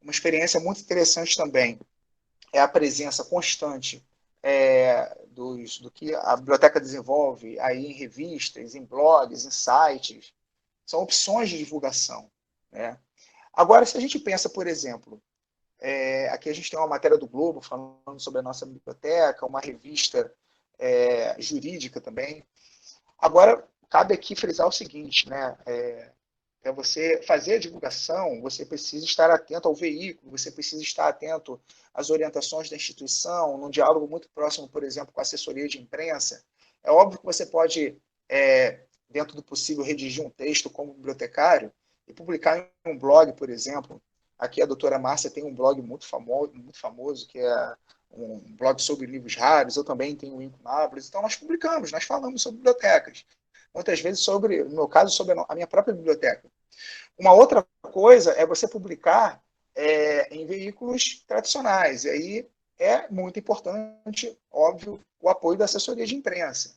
Uma experiência muito interessante também é a presença constante do que a biblioteca desenvolve aí em revistas, em blogs, em sites. São opções de divulgação. Agora, se a gente pensa, por exemplo, aqui a gente tem uma matéria do Globo falando sobre a nossa biblioteca, uma revista jurídica também. Agora, cabe aqui frisar o seguinte, para você fazer a divulgação, você precisa estar atento ao veículo, você precisa estar atento às orientações da instituição, num diálogo muito próximo, por exemplo, com a assessoria de imprensa. É óbvio que você pode, dentro do possível, redigir um texto como bibliotecário e publicar em um blog, por exemplo. Aqui a doutora Márcia tem um blog muito famoso, que é um blog sobre livros raros. Eu também tenho o Incunábulos. Então, nós publicamos, nós falamos sobre bibliotecas. Muitas vezes, no meu caso, sobre a minha própria biblioteca. Uma outra coisa é você publicar em veículos tradicionais. E aí é muito importante, óbvio, o apoio da assessoria de imprensa.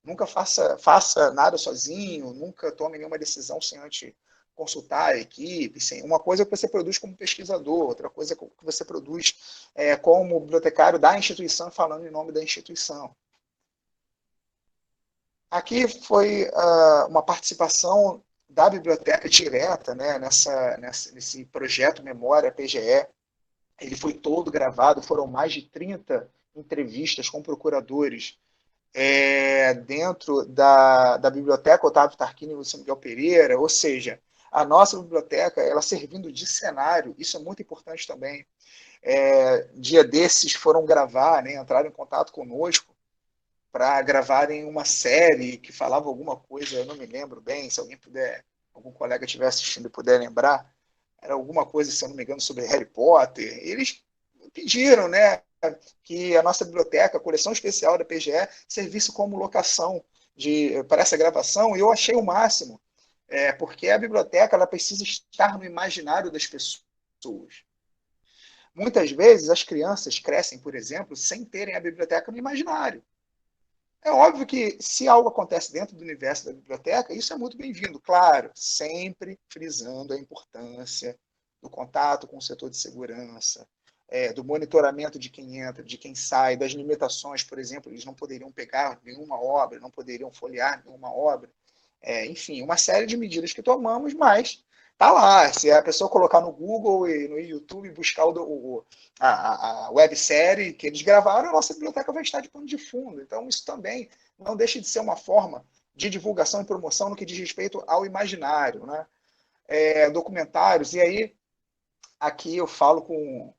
Nunca faça nada sozinho, nunca tome nenhuma decisão sem antes consultar a equipe. Uma coisa é que você produz como pesquisador, outra coisa é que você produz como bibliotecário da instituição, falando em nome da instituição. Aqui foi uma participação da biblioteca direta, né, nesse projeto Memória PGE. Ele foi todo gravado, foram mais de 30 entrevistas com procuradores dentro da biblioteca Otávio Tarquínio e Lúcio Miguel Pereira, ou seja, a nossa biblioteca, ela servindo de cenário, isso é muito importante também. Dia desses foram gravar, né, entraram em contato conosco para gravarem uma série que falava alguma coisa, eu não me lembro bem, se alguém puder, algum colega estiver assistindo e puder lembrar, era alguma coisa, se eu não me engano, sobre Harry Potter. Eles pediram, né, que a nossa biblioteca, a coleção especial da PGE, servisse como locação para essa gravação, e eu achei o máximo, porque a biblioteca ela precisa estar no imaginário das pessoas. Muitas vezes as crianças crescem, por exemplo, sem terem a biblioteca no imaginário. É óbvio que se algo acontece dentro do universo da biblioteca, isso é muito bem-vindo, claro, sempre frisando a importância do contato com o setor de segurança, do monitoramento de quem entra, de quem sai, das limitações, por exemplo, eles não poderiam pegar nenhuma obra, não poderiam folhear nenhuma obra, enfim, uma série de medidas que tomamos, mas tá lá. Se a pessoa colocar no Google e no YouTube buscar a websérie que eles gravaram, a nossa biblioteca vai estar de pano de fundo. Então, isso também não deixa de ser uma forma de divulgação e promoção no que diz respeito ao imaginário, né? Documentários, e aí aqui eu falo com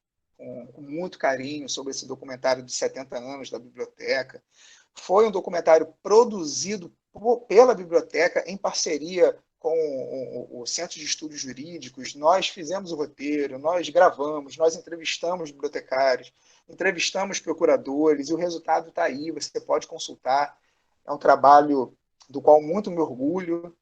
muito carinho sobre esse documentário de 70 anos da biblioteca. Foi um documentário produzido pela biblioteca em parceria com o Centro de Estudos Jurídicos. Nós fizemos o roteiro, nós gravamos, nós entrevistamos bibliotecários, entrevistamos procuradores, e o resultado está aí, você pode consultar. É um trabalho do qual muito me orgulho.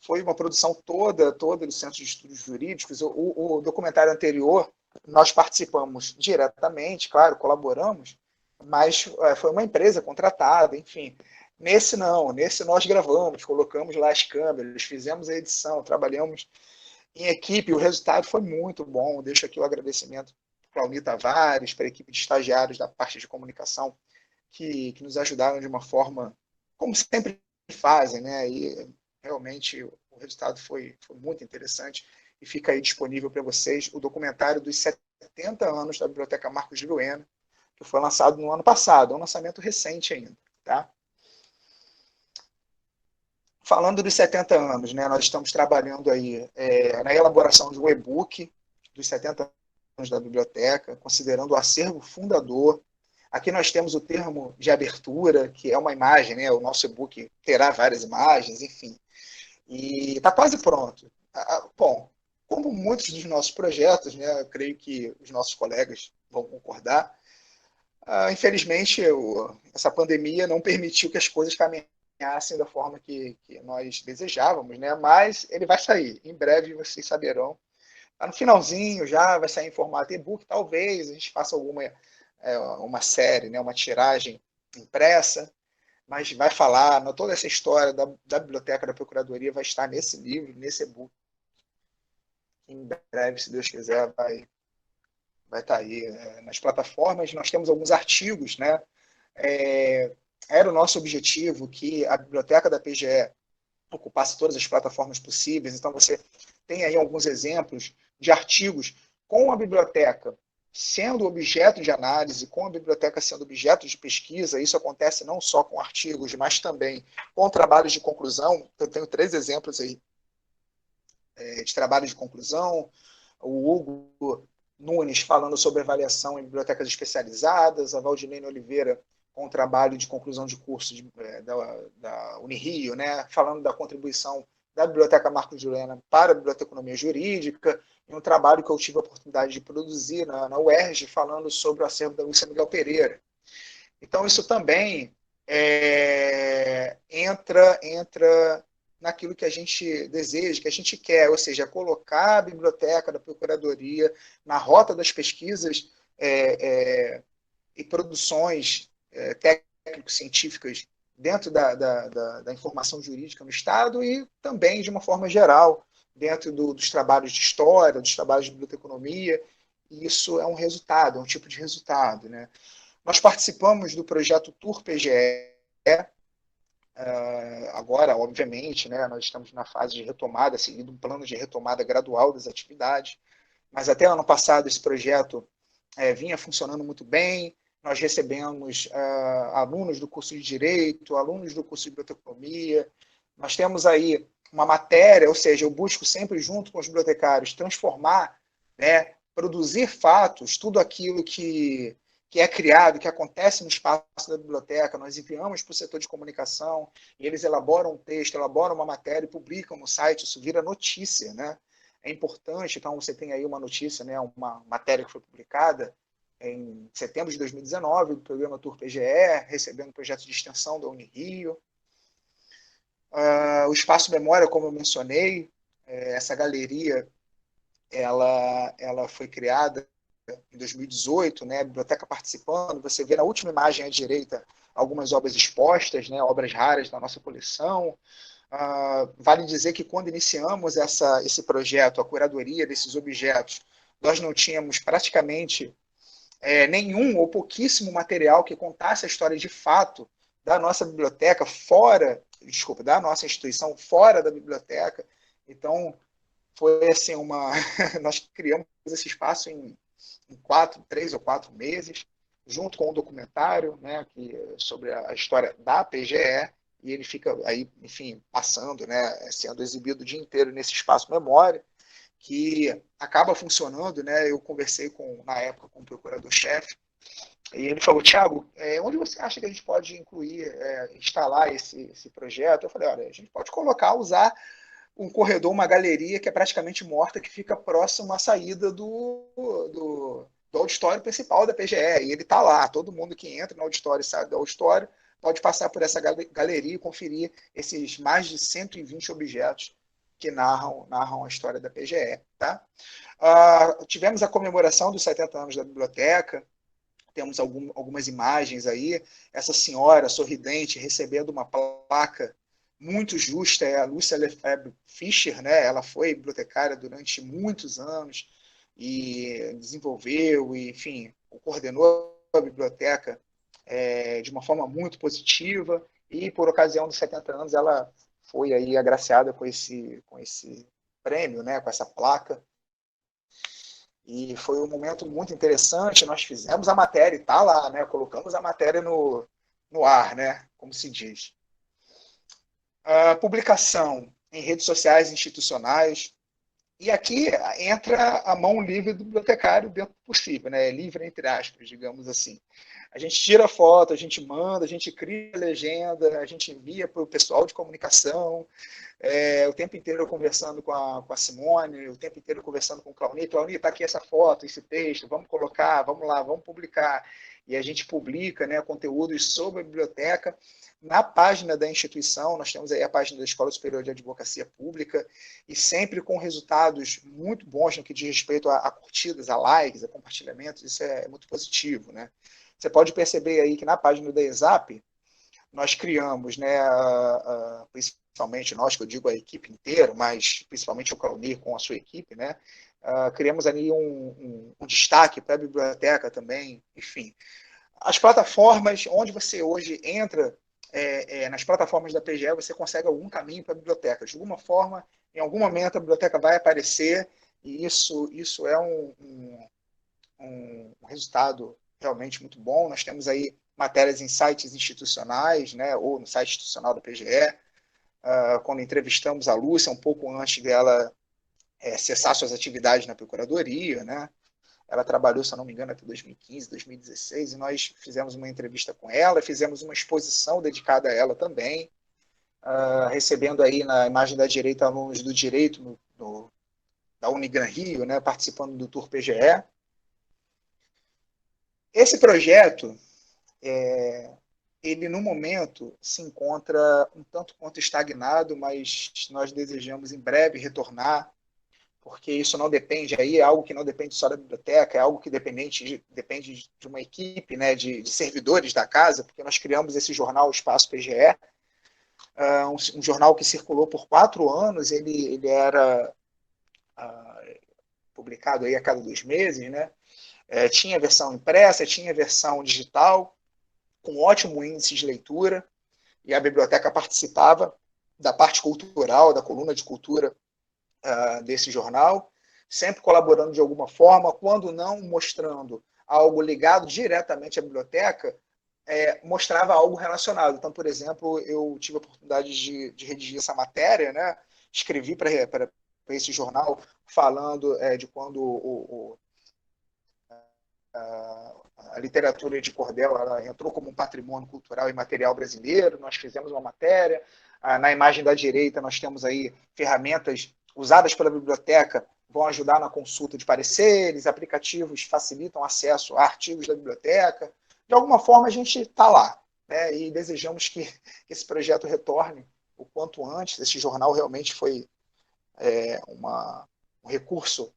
Foi uma produção toda do Centro de Estudos Jurídicos. O documentário anterior, nós participamos diretamente, claro, colaboramos, mas foi uma empresa contratada, enfim. Nesse não, nesse nós gravamos, colocamos lá as câmeras, fizemos a edição, trabalhamos em equipe, o resultado foi muito bom. Deixo aqui o agradecimento para a Almir Tavares, para a equipe de estagiários da parte de comunicação, que nos ajudaram de uma forma, como sempre fazem, né? E realmente o resultado foi muito interessante, e fica aí disponível para vocês o documentário dos 70 anos da Biblioteca Marcos de Vilhena, que foi lançado no ano passado, é um lançamento recente ainda, tá? Falando dos 70 anos, né, nós estamos trabalhando aí na elaboração de um e-book dos 70 anos da biblioteca, considerando o acervo fundador. Aqui nós temos o termo de abertura, que é uma imagem, né, o nosso e-book terá várias imagens, enfim. E está quase pronto. Bom, como muitos dos nossos projetos, né, eu creio que os nossos colegas vão concordar, infelizmente essa pandemia não permitiu que as coisas caminhassem da forma que nós desejávamos, né? Mas ele vai sair. Em breve vocês saberão. Tá no finalzinho já, vai sair em formato e-book. Talvez a gente faça uma série, né? Uma tiragem impressa, mas vai falar, toda essa história da biblioteca da Procuradoria vai estar nesse livro, nesse e-book. Em breve, se Deus quiser, vai estar aí nas plataformas. Nós temos alguns artigos, né? Era o nosso objetivo que a biblioteca da PGE ocupasse todas as plataformas possíveis. Então, você tem aí alguns exemplos de artigos com a biblioteca sendo objeto de análise, com a biblioteca sendo objeto de pesquisa. Isso acontece não só com artigos, mas também com trabalhos de conclusão. Eu tenho 3 exemplos aí de trabalho de conclusão. O Hugo Nunes falando sobre avaliação em bibliotecas especializadas, a Valdinene Oliveira com o trabalho de conclusão de curso da Unirio, né, falando da contribuição da Biblioteca Marcos de Vilhena para a biblioteconomia jurídica, e um trabalho que eu tive a oportunidade de produzir na UERJ, falando sobre o acervo da Lúcia Miguel Pereira. Então, isso também entra naquilo que a gente deseja, que a gente quer, ou seja, colocar a biblioteca da Procuradoria na rota das pesquisas e produções técnico-científicas dentro da informação jurídica no Estado e também, de uma forma geral, dentro dos trabalhos de história, dos trabalhos de biblioteconomia. E isso é um resultado, é um tipo de resultado, né? Nós participamos do projeto Tour PGE. Agora, obviamente, né, nós estamos na fase de retomada, seguindo um plano de retomada gradual das atividades, mas até ano passado esse projeto vinha funcionando muito bem. Nós recebemos alunos do curso de Direito, alunos do curso de Biblioteconomia. Nós temos aí uma matéria, ou seja, eu busco sempre, junto com os bibliotecários, transformar, né, produzir fatos, tudo aquilo que é criado, que acontece no espaço da biblioteca, nós enviamos para o setor de comunicação, e eles elaboram um texto, elaboram uma matéria e publicam no site, isso vira notícia, né? É importante, então você tem aí uma notícia, né, uma matéria que foi publicada em setembro de 2019, do programa Tour PGE, recebendo projeto de extensão da Unirio. O Espaço Memória, como eu mencionei, essa galeria, ela foi criada em 2018, né, a biblioteca participando. Você vê na última imagem à direita algumas obras expostas, né, obras raras da nossa coleção. Vale dizer que quando iniciamos esse projeto, a curadoria desses objetos, nós não tínhamos praticamente nenhum ou pouquíssimo material que contasse a história de fato da nossa biblioteca da nossa instituição fora da biblioteca. Então, foi assim nós criamos esse espaço em 3 ou 4 meses, junto com um documentário, né, sobre a história da PGE, e ele fica aí, enfim, passando, né, sendo exibido o dia inteiro nesse espaço memória, que acaba funcionando, né? Eu conversei na época com o procurador-chefe, e ele falou: Tiago, onde você acha que a gente pode incluir, instalar esse projeto? Eu falei: olha, a gente pode usar um corredor, uma galeria que é praticamente morta, que fica próximo à saída do auditório principal da PGE. E ele está lá, todo mundo que entra no auditório e sai do auditório pode passar por essa galeria e conferir esses mais de 120 objetos que narram a história da PGE. Tá? Tivemos a comemoração dos 70 anos da biblioteca, temos algumas imagens aí, essa senhora sorridente recebendo uma placa muito justa, é a Lúcia Lefebvre Fischer, né? Ela foi bibliotecária durante muitos anos e desenvolveu, e, enfim, coordenou a biblioteca de uma forma muito positiva, e por ocasião dos 70 anos ela foi aí agraciada com esse prêmio, né? Com essa placa. E foi um momento muito interessante. Nós fizemos a matéria e está lá, né? Colocamos a matéria no ar, né? Como se diz. A publicação em redes sociais institucionais. E aqui entra a mão livre do bibliotecário dentro do possível, né? Livre entre aspas, digamos assim. A gente tira foto, a gente manda, a gente cria legenda, a gente envia para o pessoal de comunicação, o tempo inteiro conversando com a Simone, o tempo inteiro conversando com o Clauni. Clauni, está aqui essa foto, esse texto, vamos colocar, vamos lá, vamos publicar. E a gente publica, né, conteúdos sobre a biblioteca na página da instituição. Nós temos aí a página da Escola Superior de Advocacia Pública, e sempre com resultados muito bons no que diz respeito a curtidas, a likes, a compartilhamentos. Isso é muito positivo, né? Você pode perceber aí que na página da ESAP, nós criamos, né, principalmente nós, que eu digo a equipe inteira, mas principalmente o Claunir com a sua equipe, né, criamos ali um destaque para a biblioteca também, enfim. As plataformas, onde você hoje entra, nas plataformas da PGE, você consegue algum caminho para a biblioteca. De alguma forma, em algum momento, a biblioteca vai aparecer, e isso é um resultado realmente muito bom. Nós temos aí matérias em sites institucionais, né, ou no site institucional da PGE. Quando entrevistamos a Lúcia, um pouco antes dela cessar suas atividades na Procuradoria, né? Ela trabalhou, se eu não me engano, até 2015, 2016, e nós fizemos uma entrevista com ela, fizemos uma exposição dedicada a ela também, recebendo aí na imagem da direita alunos do Direito da Unigran Rio, né, participando do Tour PGE. Esse projeto, ele no momento se encontra um tanto quanto estagnado, mas nós desejamos em breve retornar, porque isso não depende, aí é algo que não depende só da biblioteca, é algo que depende de uma equipe, né, de servidores da casa, porque nós criamos esse jornal, o Espaço PGE, um jornal que circulou por 4 anos, ele era publicado aí a cada 2 meses, né? Tinha versão impressa, tinha versão digital, com ótimo índice de leitura, e a biblioteca participava da parte cultural, da coluna de cultura desse jornal, sempre colaborando de alguma forma, quando não mostrando algo ligado diretamente à biblioteca, mostrava algo relacionado. Então, por exemplo, eu tive a oportunidade de redigir essa matéria, né? Escrevi para esse jornal falando de quando a literatura de cordel ela entrou como um patrimônio cultural e material brasileiro. Nós fizemos uma matéria. Na imagem da direita, nós temos aí ferramentas usadas pela biblioteca, vão ajudar na consulta de pareceres, aplicativos facilitam acesso a artigos da biblioteca. De alguma forma, a gente está lá, né? E desejamos que esse projeto retorne o quanto antes. Esse jornal realmente foi um recurso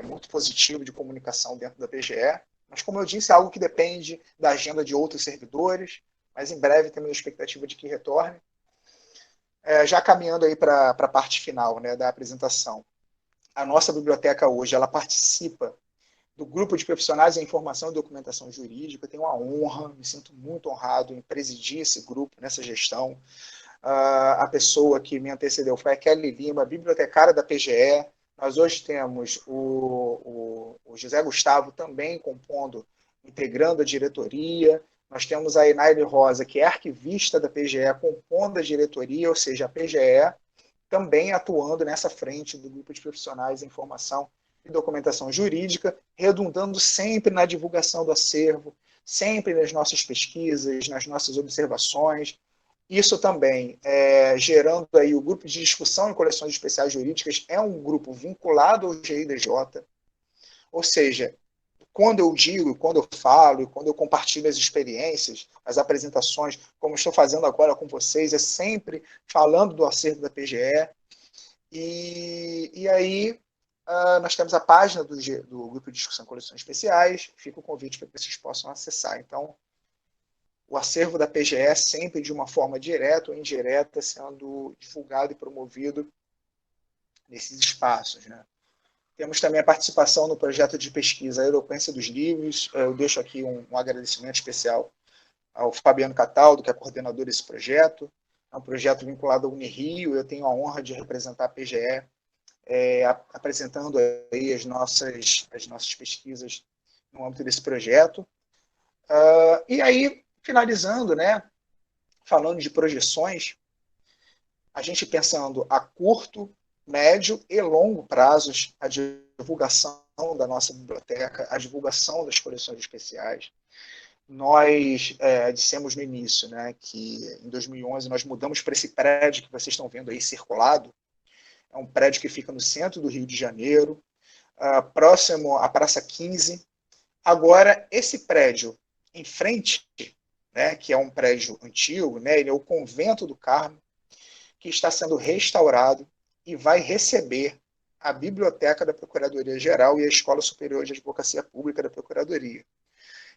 muito positivo de comunicação dentro da PGE, mas, como eu disse, é algo que depende da agenda de outros servidores, mas em breve temos a expectativa de que retorne. Já caminhando aí para a parte final, né, da apresentação. A nossa biblioteca hoje, ela participa do grupo de profissionais em informação e documentação jurídica. Eu tenho uma honra, me sinto muito honrado em presidir esse grupo, nessa gestão. A pessoa que me antecedeu foi a Kelly Lima, bibliotecária da PGE. Nós hoje temos o José Gustavo também compondo, integrando a diretoria. Nós temos a Enaile Rosa, que é arquivista da PGE, compondo a diretoria, ou seja, a PGE também atuando nessa frente do grupo de profissionais em informação e documentação jurídica, redundando sempre na divulgação do acervo, sempre nas nossas pesquisas, nas nossas observações. Isso também, gerando aí o grupo de discussão em coleções especiais jurídicas, é um grupo vinculado ao GIDJ, ou seja, quando eu digo, quando eu falo, quando eu compartilho as experiências, as apresentações, como estou fazendo agora com vocês, é sempre falando do acervo da PGE. E aí nós temos a página do Grupo de Discussão em Coleções Especiais, fica o convite para que vocês possam acessar. Então, o acervo da PGE sempre de uma forma direta ou indireta sendo divulgado e promovido nesses espaços, né? Temos também a participação no projeto de pesquisa A Eloquência dos Livros. Eu deixo aqui um agradecimento especial ao Fabiano Cataldo, que é coordenador desse projeto. É um projeto vinculado ao Unirio. Eu tenho a honra de representar a PGE, apresentando aí as nossas pesquisas no âmbito desse projeto. E aí, finalizando, né, falando de projeções, a gente pensando a curto, médio e longo prazos, a divulgação da nossa biblioteca, a divulgação das coleções especiais. Nós dissemos no início, né, que em 2011 nós mudamos para esse prédio que vocês estão vendo aí circulado. É um prédio que fica no centro do Rio de Janeiro, próximo à Praça 15. Agora, esse prédio em frente, né, que é um prédio antigo, né, ele é o Convento do Carmo, que está sendo restaurado e vai receber a Biblioteca da Procuradoria-Geral e a Escola Superior de Advocacia Pública da Procuradoria.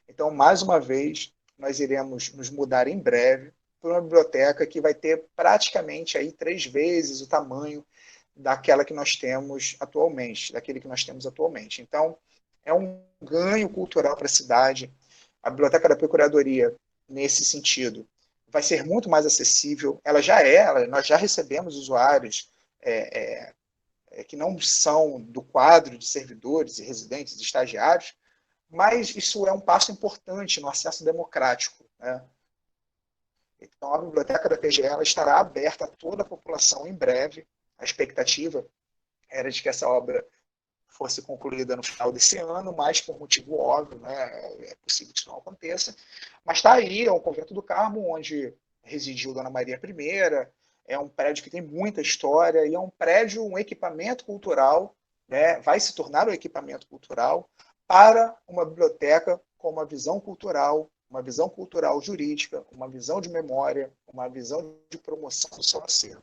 Então, mais uma vez, nós iremos nos mudar em breve para uma biblioteca que vai ter praticamente aí 3 vezes o tamanho daquela que nós temos atualmente, daquele que nós temos atualmente. Então, é um ganho cultural para a cidade. A Biblioteca da Procuradoria, nesse sentido, vai ser muito mais acessível. Ela já nós já recebemos usuários que não são do quadro de servidores e residentes, estagiários, mas isso é um passo importante no acesso democrático, né? Então, a biblioteca da PGE ela estará aberta a toda a população em breve. A expectativa era de que essa obra fosse concluída no final desse ano, mas por motivo óbvio, né, é possível que isso não aconteça. Mas está aí, é o Convento do Carmo, onde residiu Dona Maria I, é um prédio que tem muita história, e é um prédio, um equipamento cultural, né, vai se tornar um equipamento cultural para uma biblioteca com uma visão cultural jurídica, uma visão de memória, uma visão de promoção do seu acervo.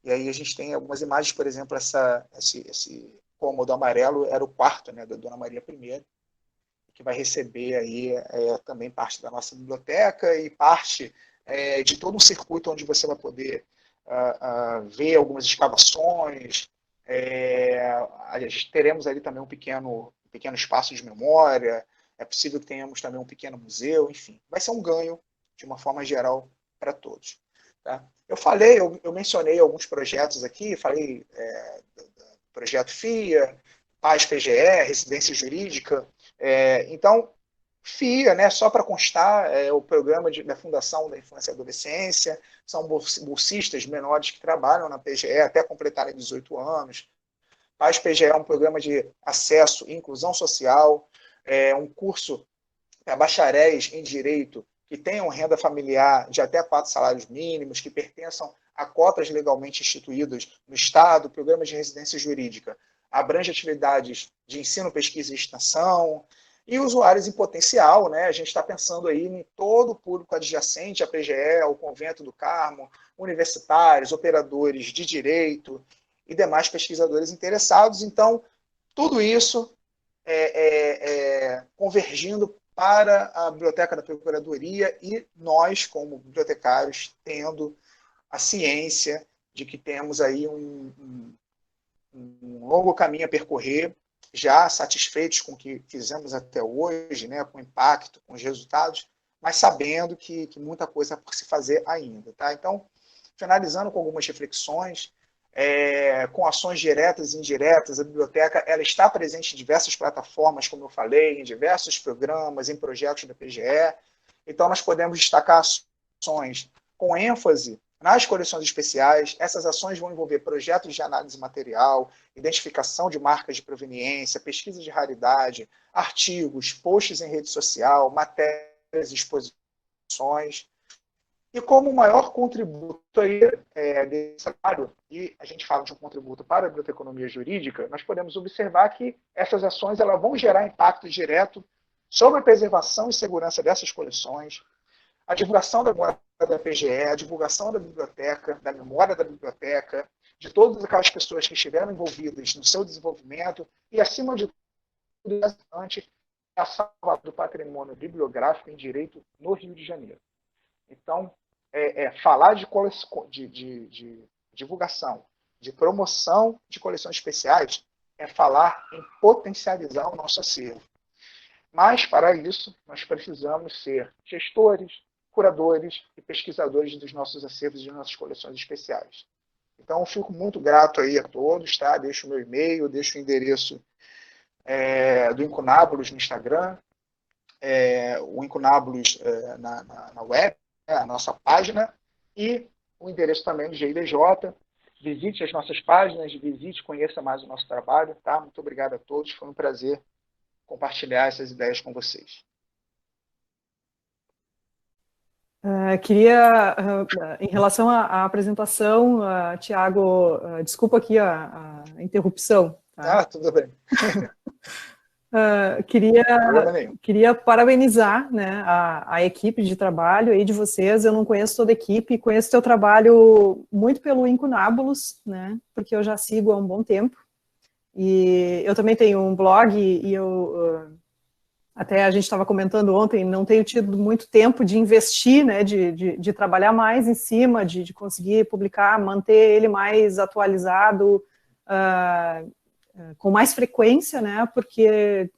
E aí a gente tem algumas imagens, por exemplo, esse cômodo amarelo era o quarto, né, da Dona Maria I, que vai receber aí também parte da nossa biblioteca e parte de todo um circuito onde você vai poder ver algumas escavações. Teremos ali também um pequeno espaço de memória, é possível que tenhamos também um pequeno museu, enfim. Vai ser um ganho, de uma forma geral, para todos. Tá? Eu mencionei alguns projetos aqui, falei do projeto FIA, Paz PGE, Residência Jurídica. Então, FIA, né, só para constar, é o programa da Fundação da Infância e Adolescência, são bolsistas menores que trabalham na PGE até completarem 18 anos. Paz PGE é um programa de acesso e inclusão social, um curso para bacharéis em Direito que tenham renda familiar de até 4 salários mínimos, que pertençam a cotas legalmente instituídas no Estado, programa de residência jurídica, abrange atividades de ensino, pesquisa e extensão, e usuários em potencial, né? A gente está pensando aí em todo o público adjacente à PGE, ao Convento do Carmo, universitários, operadores de direito e demais pesquisadores interessados. Então, tudo isso convergindo para a Biblioteca da Procuradoria e nós, como bibliotecários, tendo a ciência de que temos aí um longo caminho a percorrer, já satisfeitos com o que fizemos até hoje, né, com o impacto, com os resultados, mas sabendo que muita coisa por se fazer ainda. Tá? Então, finalizando com algumas reflexões, com ações diretas e indiretas, a biblioteca ela está presente em diversas plataformas, como eu falei, em diversos programas, em projetos da PGE. Então, nós podemos destacar ações com ênfase nas coleções especiais. Essas ações vão envolver projetos de análise material, identificação de marcas de proveniência, pesquisa de raridade, artigos, posts em rede social, matérias e exposições. E como maior contributo aí, desse trabalho, e a gente fala de um contributo para a biblioteconomia jurídica, nós podemos observar que essas ações elas vão gerar impacto direto sobre a preservação e segurança dessas coleções, a divulgação da memória da PGE, a divulgação da biblioteca, da memória da biblioteca, de todas aquelas pessoas que estiveram envolvidas no seu desenvolvimento e, acima de tudo, a salva do patrimônio bibliográfico em direito no Rio de Janeiro. Então, falar de divulgação, de promoção de coleções especiais, é falar em potencializar o nosso acervo. Mas, para isso, nós precisamos ser gestores, curadores e pesquisadores dos nossos acervos e de nossas coleções especiais. Então, eu fico muito grato aí a todos, tá? Deixo o meu e-mail, deixo o endereço do Incunábulos no Instagram, o Incunábulos na web, a nossa página, e o endereço também do GIDJ. Visite as nossas páginas, visite, conheça mais o nosso trabalho, tá? Muito obrigado a todos, foi um prazer compartilhar essas ideias com vocês. Em relação à apresentação, Tiago, desculpa aqui a interrupção. Tá? Tudo bem. Queria parabenizar, né, a equipe de trabalho aí de vocês. Eu não conheço toda a equipe, conheço teu trabalho muito pelo Incunábulos, né, porque eu já sigo há um bom tempo. E eu também tenho um blog e até a gente estava comentando ontem, não tenho tido muito tempo de investir, né, de trabalhar mais em cima, de conseguir publicar, manter ele mais atualizado, com mais frequência, né, porque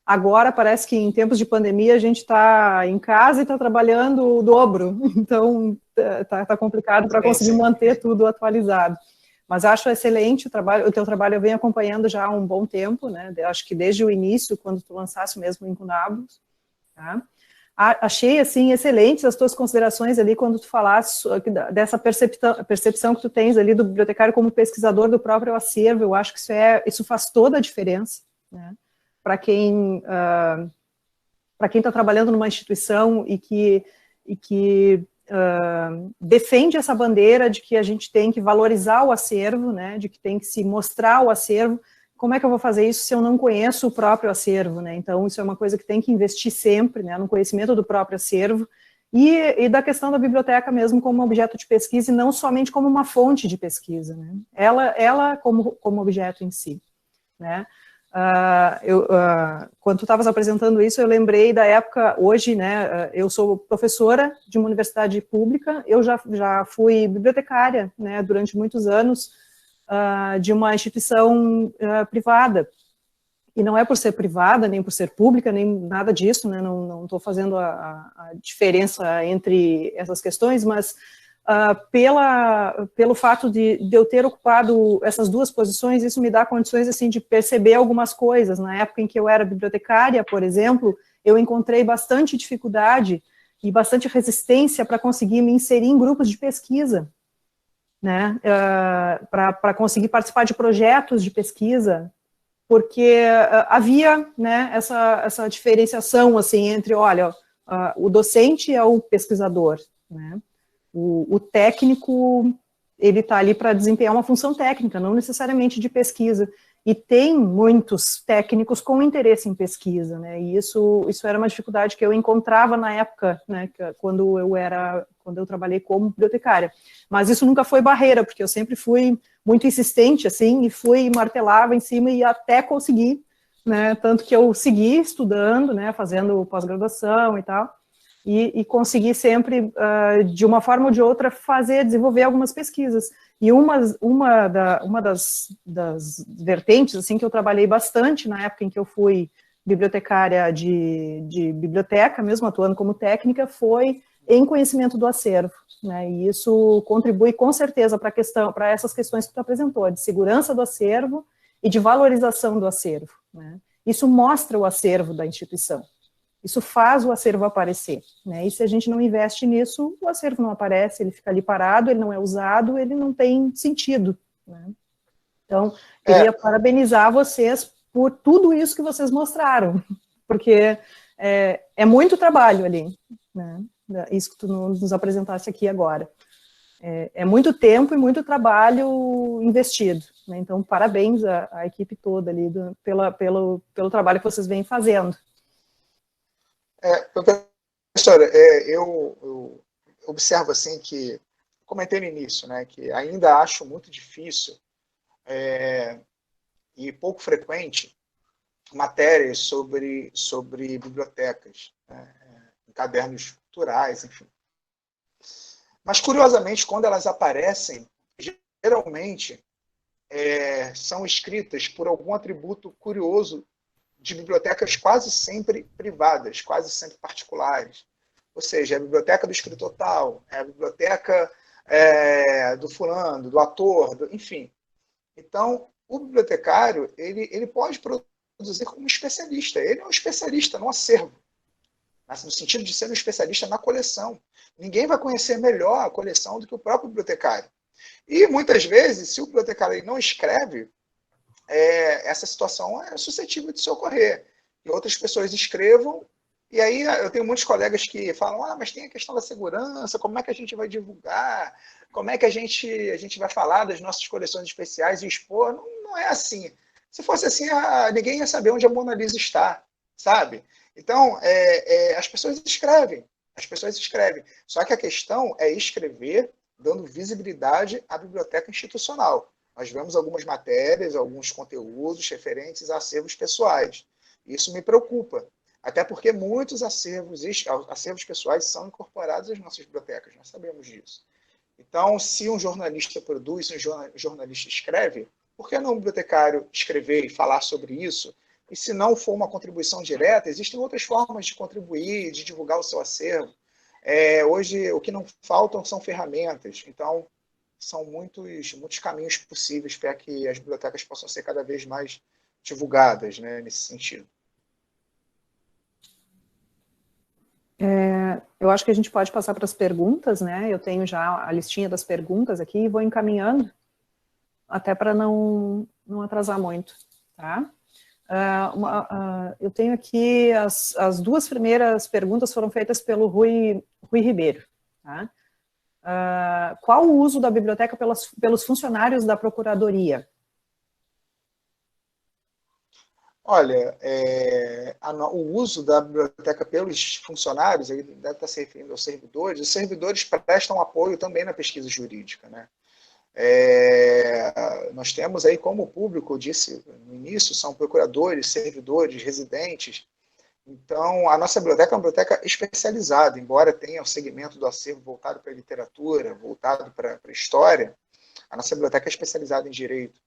agora parece que em tempos de pandemia a gente está em casa e está trabalhando o dobro, então está complicado para conseguir manter tudo atualizado. Mas acho excelente o teu trabalho, eu venho acompanhando já há um bom tempo, né? Acho que desde o início, quando tu lançasse mesmo o Incunábulos, tá? Achei, assim, excelentes as tuas considerações ali, quando tu falaste dessa percepção que tu tens ali do bibliotecário como pesquisador do próprio acervo. Eu acho que isso faz toda a diferença, né? Para quem está trabalhando numa instituição e que defende essa bandeira de que a gente tem que valorizar o acervo, né, de que tem que se mostrar o acervo. Como é que eu vou fazer isso se eu não conheço o próprio acervo, né? Então, isso é uma coisa que tem que investir sempre, né, no conhecimento do próprio acervo, E da questão da biblioteca mesmo como objeto de pesquisa e não somente como uma fonte de pesquisa, né? Ela como objeto em si, né? Quando tu estavas apresentando isso, eu lembrei da época, hoje, né, eu sou professora de uma universidade pública, eu já fui bibliotecária, né, durante muitos anos, de uma instituição privada, e não é por ser privada, nem por ser pública, nem nada disso, né, não estou fazendo a diferença entre essas questões, mas pelo fato de eu ter ocupado essas duas posições, isso me dá condições, assim, de perceber algumas coisas. Na época em que eu era bibliotecária, por exemplo, eu encontrei bastante dificuldade e bastante resistência para conseguir me inserir em grupos de pesquisa, né, para conseguir participar de projetos de pesquisa, porque havia, né, essa diferenciação, assim, entre, olha, o docente é o pesquisador, né, o técnico, ele está ali para desempenhar uma função técnica, não necessariamente de pesquisa, e tem muitos técnicos com interesse em pesquisa, né, e isso era uma dificuldade que eu encontrava na época, né, quando eu trabalhei como bibliotecária, mas isso nunca foi barreira, porque eu sempre fui muito insistente, assim, e martelava em cima e até conseguir, né, tanto que eu segui estudando, né, fazendo pós-graduação e tal, e consegui sempre, de uma forma ou de outra, desenvolver algumas pesquisas. E uma das vertentes, assim, que eu trabalhei bastante na época em que eu fui bibliotecária de biblioteca, mesmo atuando como técnica, foi em conhecimento do acervo, né, e isso contribui com certeza para essas questões que tu apresentou, de segurança do acervo e de valorização do acervo, né. Isso mostra o acervo da instituição, isso faz o acervo aparecer, né, e se a gente não investe nisso, o acervo não aparece, ele fica ali parado, ele não é usado, ele não tem sentido, né. Então, queria parabenizar vocês por tudo isso que vocês mostraram, porque é muito trabalho ali, né, isso que tu nos apresentaste aqui agora. É muito tempo e muito trabalho investido, né? Então, parabéns à equipe toda ali pelo trabalho que vocês vêm fazendo. Professora, eu observo assim que, comentei no início, né, que ainda acho muito difícil e pouco frequente matérias sobre bibliotecas, né, em cadernos culturais, enfim. Mas, curiosamente, quando elas aparecem, geralmente são escritas por algum atributo curioso de bibliotecas quase sempre privadas, quase sempre particulares. Ou seja, é a biblioteca do escritor tal, é a biblioteca do fulano, do ator, enfim. Então, o bibliotecário ele pode produzir como especialista. Ele é um especialista no acervo, no sentido de ser um especialista na coleção. Ninguém vai conhecer melhor a coleção do que o próprio bibliotecário. E, muitas vezes, se o bibliotecário não escreve, essa situação é suscetível de se ocorrer. E outras pessoas escrevam, e aí eu tenho muitos colegas que falam, mas tem a questão da segurança, como é que a gente vai divulgar, como é que a gente vai falar das nossas coleções especiais e expor? Não é assim. Se fosse assim, ninguém ia saber onde a Mona Lisa está, sabe? Então, as pessoas escrevem. Só que a questão é escrever dando visibilidade à biblioteca institucional. Nós vemos algumas matérias, alguns conteúdos referentes a acervos pessoais. Isso me preocupa, até porque muitos acervos pessoais são incorporados às nossas bibliotecas, nós sabemos disso. Então, se um jornalista produz, se um jornalista escreve, por que não um bibliotecário escrever e falar sobre isso? E se não for uma contribuição direta, existem outras formas de contribuir, de divulgar o seu acervo. Hoje, o que não faltam são ferramentas. Então, são muitos caminhos possíveis para que as bibliotecas possam ser cada vez mais divulgadas, né, nesse sentido. Eu acho que a gente pode passar para as perguntas, né? Eu tenho já a listinha das perguntas aqui e vou encaminhando, até para não atrasar muito, tá? Eu tenho aqui as duas primeiras perguntas foram feitas pelo Rui Ribeiro, tá? Qual o uso da biblioteca pelos funcionários da Procuradoria? Olha, o uso da biblioteca pelos funcionários, ele deve estar se referindo aos servidores, os servidores prestam apoio também na pesquisa jurídica, né? Nós temos aí, como público, eu disse no início, são procuradores, servidores, residentes. Então, a nossa biblioteca é uma biblioteca especializada, embora tenha o segmento do acervo voltado para a literatura, voltado para a história, a nossa biblioteca é especializada em direito.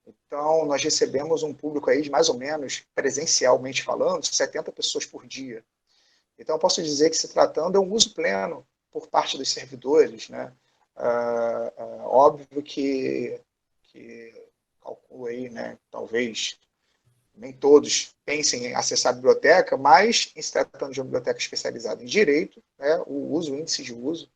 Então, nós recebemos um público aí de mais ou menos, presencialmente falando, 70 pessoas por dia. Então, eu posso dizer que se tratando é um uso pleno por parte dos servidores, né? Óbvio que calculo aí, né, talvez nem todos pensem em acessar a biblioteca, mas em se tratando de uma biblioteca especializada em direito, né, o índice de uso,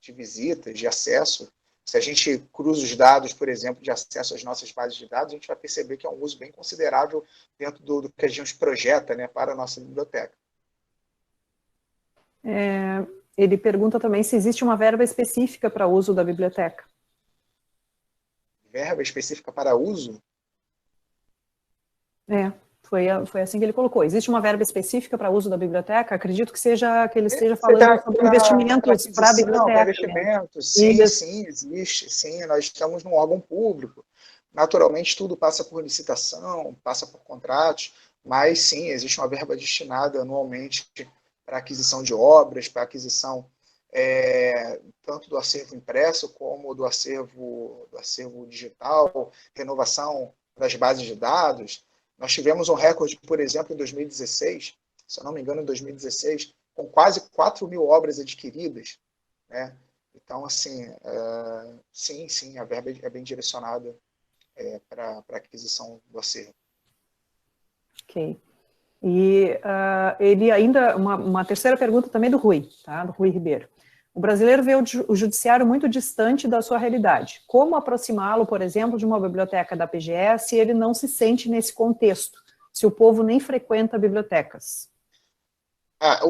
de visitas, de acesso, se a gente cruza os dados, por exemplo, de acesso às nossas bases de dados, a gente vai perceber que é um uso bem considerável dentro do que a gente projeta, né, para a nossa biblioteca. Ele pergunta também se existe uma verba específica para uso da biblioteca. Verba específica para uso? Foi assim que ele colocou. Existe uma verba específica para uso da biblioteca? Acredito que ele esteja falando sobre investimentos para a biblioteca. Para investimentos, sim, existe. Sim, nós estamos num órgão público. Naturalmente, tudo passa por licitação, passa por contratos, mas sim, existe uma verba destinada anualmente para aquisição de obras, para aquisição tanto do acervo impresso como do acervo digital, renovação das bases de dados. Nós tivemos um recorde, por exemplo, em 2016, se eu não me engano, em 2016, com quase 4 mil obras adquiridas, né? Então, assim, sim, a verba é bem direcionada para a aquisição do acervo. Ok. E ele ainda, uma terceira pergunta também do Rui, tá? Do Rui Ribeiro. O brasileiro vê o judiciário muito distante da sua realidade. Como aproximá-lo, por exemplo, de uma biblioteca da PGE se ele não se sente nesse contexto, se o povo nem frequenta bibliotecas?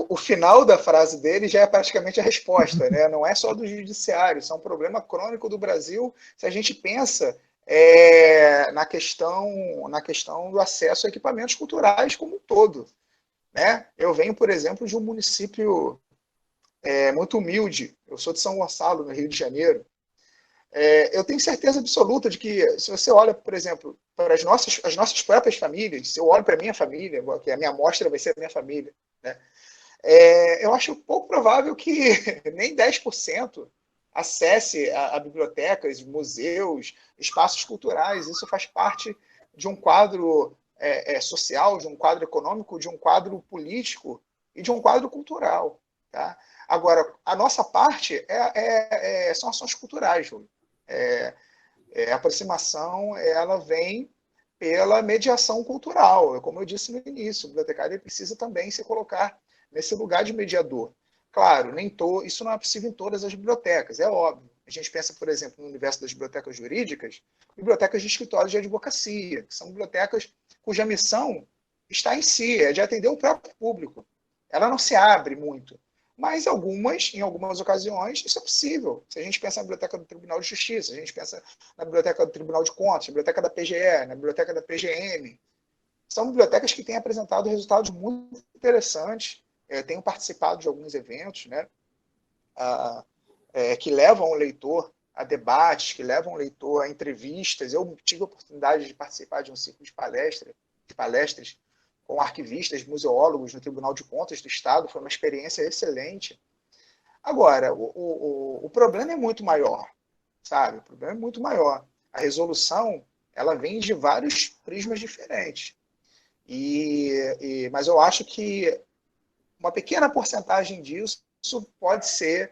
O final da frase dele já é praticamente a resposta, né? Não é só do judiciário, isso é um problema crônico do Brasil, se a gente pensa na questão do acesso a equipamentos culturais como um todo, né? Eu venho, por exemplo, de um município muito humilde, eu sou de São Gonçalo, no Rio de Janeiro. Eu tenho certeza absoluta de que, se você olha, por exemplo, para as nossas próprias famílias, se eu olho para a minha família, que a minha amostra vai ser a minha família, né? Eu acho pouco provável que nem 10% acesse a bibliotecas, museus, espaços culturais. Isso faz parte de um quadro social, de um quadro econômico, de um quadro político e de um quadro cultural. Tá? Agora, a nossa parte são ações culturais, Júlio. A aproximação ela vem pela mediação cultural. Como eu disse no início, o bibliotecário precisa também se colocar nesse lugar de mediador. Claro, isso não é possível em todas as bibliotecas, é óbvio. A gente pensa, por exemplo, no universo das bibliotecas jurídicas, bibliotecas de escritórios de advocacia, que são bibliotecas cuja missão está em si, é de atender o próprio público. Ela não se abre muito, mas em algumas ocasiões, isso é possível. Se a gente pensa na biblioteca do Tribunal de Justiça, a gente pensa na biblioteca do Tribunal de Contas, na biblioteca da PGE, na biblioteca da PGM, são bibliotecas que têm apresentado resultados muito interessantes. Tenho participado de alguns eventos, né, que levam o leitor a debates, que levam o leitor a entrevistas. Eu tive a oportunidade de participar de um ciclo de palestras com arquivistas, museólogos no Tribunal de Contas do Estado. Foi uma experiência excelente. Agora, o problema é muito maior, sabe? O problema é muito maior. A resolução ela vem de vários prismas diferentes. Mas eu acho que uma pequena porcentagem disso pode ser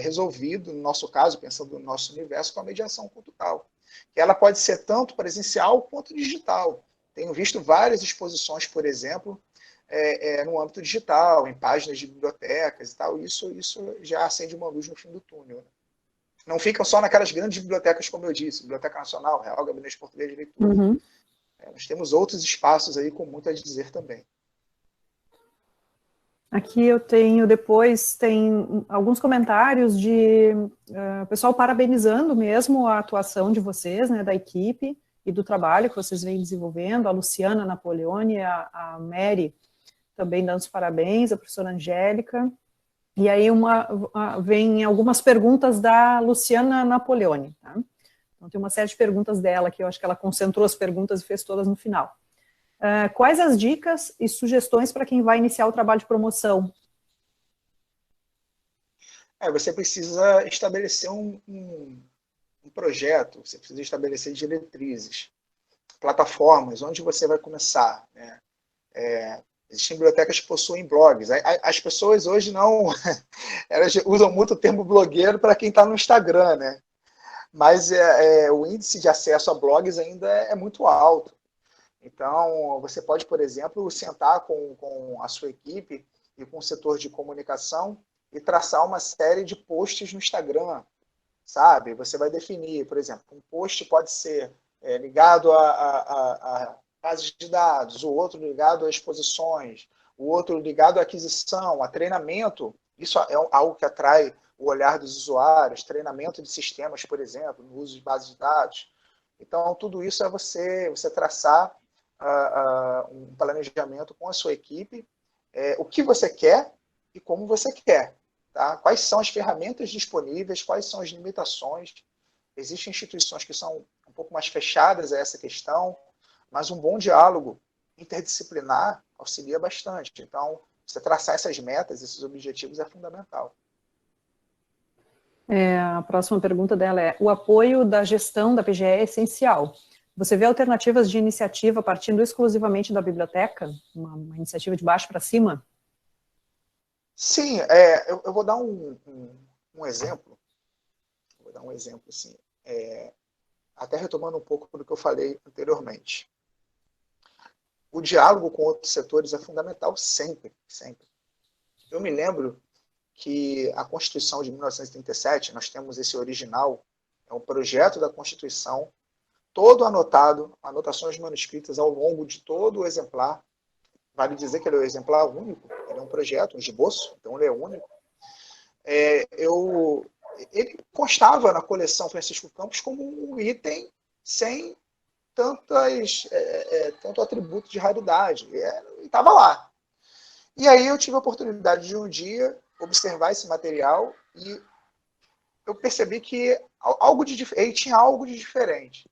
resolvido, no nosso caso, pensando no nosso universo, com a mediação cultural. Que ela pode ser tanto presencial quanto digital. Tenho visto várias exposições, por exemplo, no âmbito digital, em páginas de bibliotecas e tal. Isso já acende uma luz no fim do túnel. Não ficam só naquelas grandes bibliotecas, como eu disse, Biblioteca Nacional, Real Gabinete Português de Leitura. Uhum. Nós temos outros espaços aí com muito a dizer também. Aqui eu tenho tem alguns comentários de pessoal parabenizando mesmo a atuação de vocês, né, da equipe, e do trabalho que vocês vêm desenvolvendo, a Luciana Napoleone, a Mary também dando os parabéns, a professora Angélica, e aí vem algumas perguntas da Luciana Napoleone, tá? Então tem uma série de perguntas dela, que eu acho que ela concentrou as perguntas e fez todas no final. Quais as dicas e sugestões para quem vai iniciar o trabalho de promoção? Você precisa estabelecer um projeto, você precisa estabelecer diretrizes, plataformas, onde você vai começar, né? Existem bibliotecas que possuem blogs. As pessoas hoje não... elas usam muito o termo blogueiro para quem está no Instagram, né? Mas o índice de acesso a blogs ainda é muito alto. Então, você pode, por exemplo, sentar com a sua equipe e com o setor de comunicação e traçar uma série de posts no Instagram, sabe? Você vai definir, por exemplo, um post pode ser ligado a bases de dados, o outro ligado a exposições, o outro ligado à aquisição, a treinamento. Isso é algo que atrai o olhar dos usuários, treinamento de sistemas, por exemplo, no uso de bases de dados. Então, tudo isso é você traçar um planejamento com a sua equipe, o que você quer e como você quer. Tá? Quais são as ferramentas disponíveis, quais são as limitações. Existem instituições que são um pouco mais fechadas a essa questão, mas um bom diálogo interdisciplinar auxilia bastante. Então, você traçar essas metas, esses objetivos é fundamental. A próxima pergunta dela é: o apoio da gestão da PGE é essencial. Você vê alternativas de iniciativa partindo exclusivamente da biblioteca? Uma iniciativa de baixo para cima? Sim, eu vou dar um exemplo. Vou dar um exemplo, assim, até retomando um pouco do que eu falei anteriormente. O diálogo com outros setores é fundamental sempre, sempre. Eu me lembro que a Constituição de 1937, nós temos esse original, é um projeto da Constituição, todo anotado, anotações manuscritas ao longo de todo o exemplar. Vale dizer que ele é um exemplar único, ele é um projeto, um esboço, então ele é único. Ele constava na coleção Francisco Campos como um item sem tanto atributo de raridade. E estava lá. E aí eu tive a oportunidade de um dia observar esse material e eu percebi que ele tinha algo de diferente.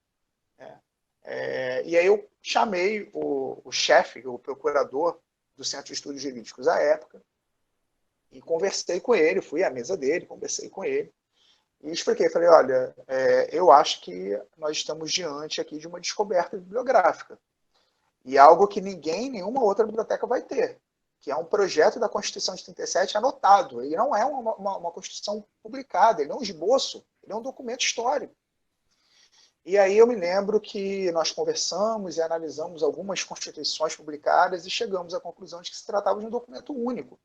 E aí eu chamei o chefe, o procurador do Centro de Estudos Jurídicos à época, e conversei com ele, fui à mesa dele, conversei com ele, e expliquei, falei, olha, eu acho que nós estamos diante aqui de uma descoberta bibliográfica, e algo que nenhuma outra biblioteca vai ter, que é um projeto da Constituição de 37 anotado, ele não é uma Constituição publicada, ele não é um esboço, ele é um documento histórico. E aí eu me lembro que nós conversamos e analisamos algumas constituições publicadas e chegamos à conclusão de que se tratava de um documento único.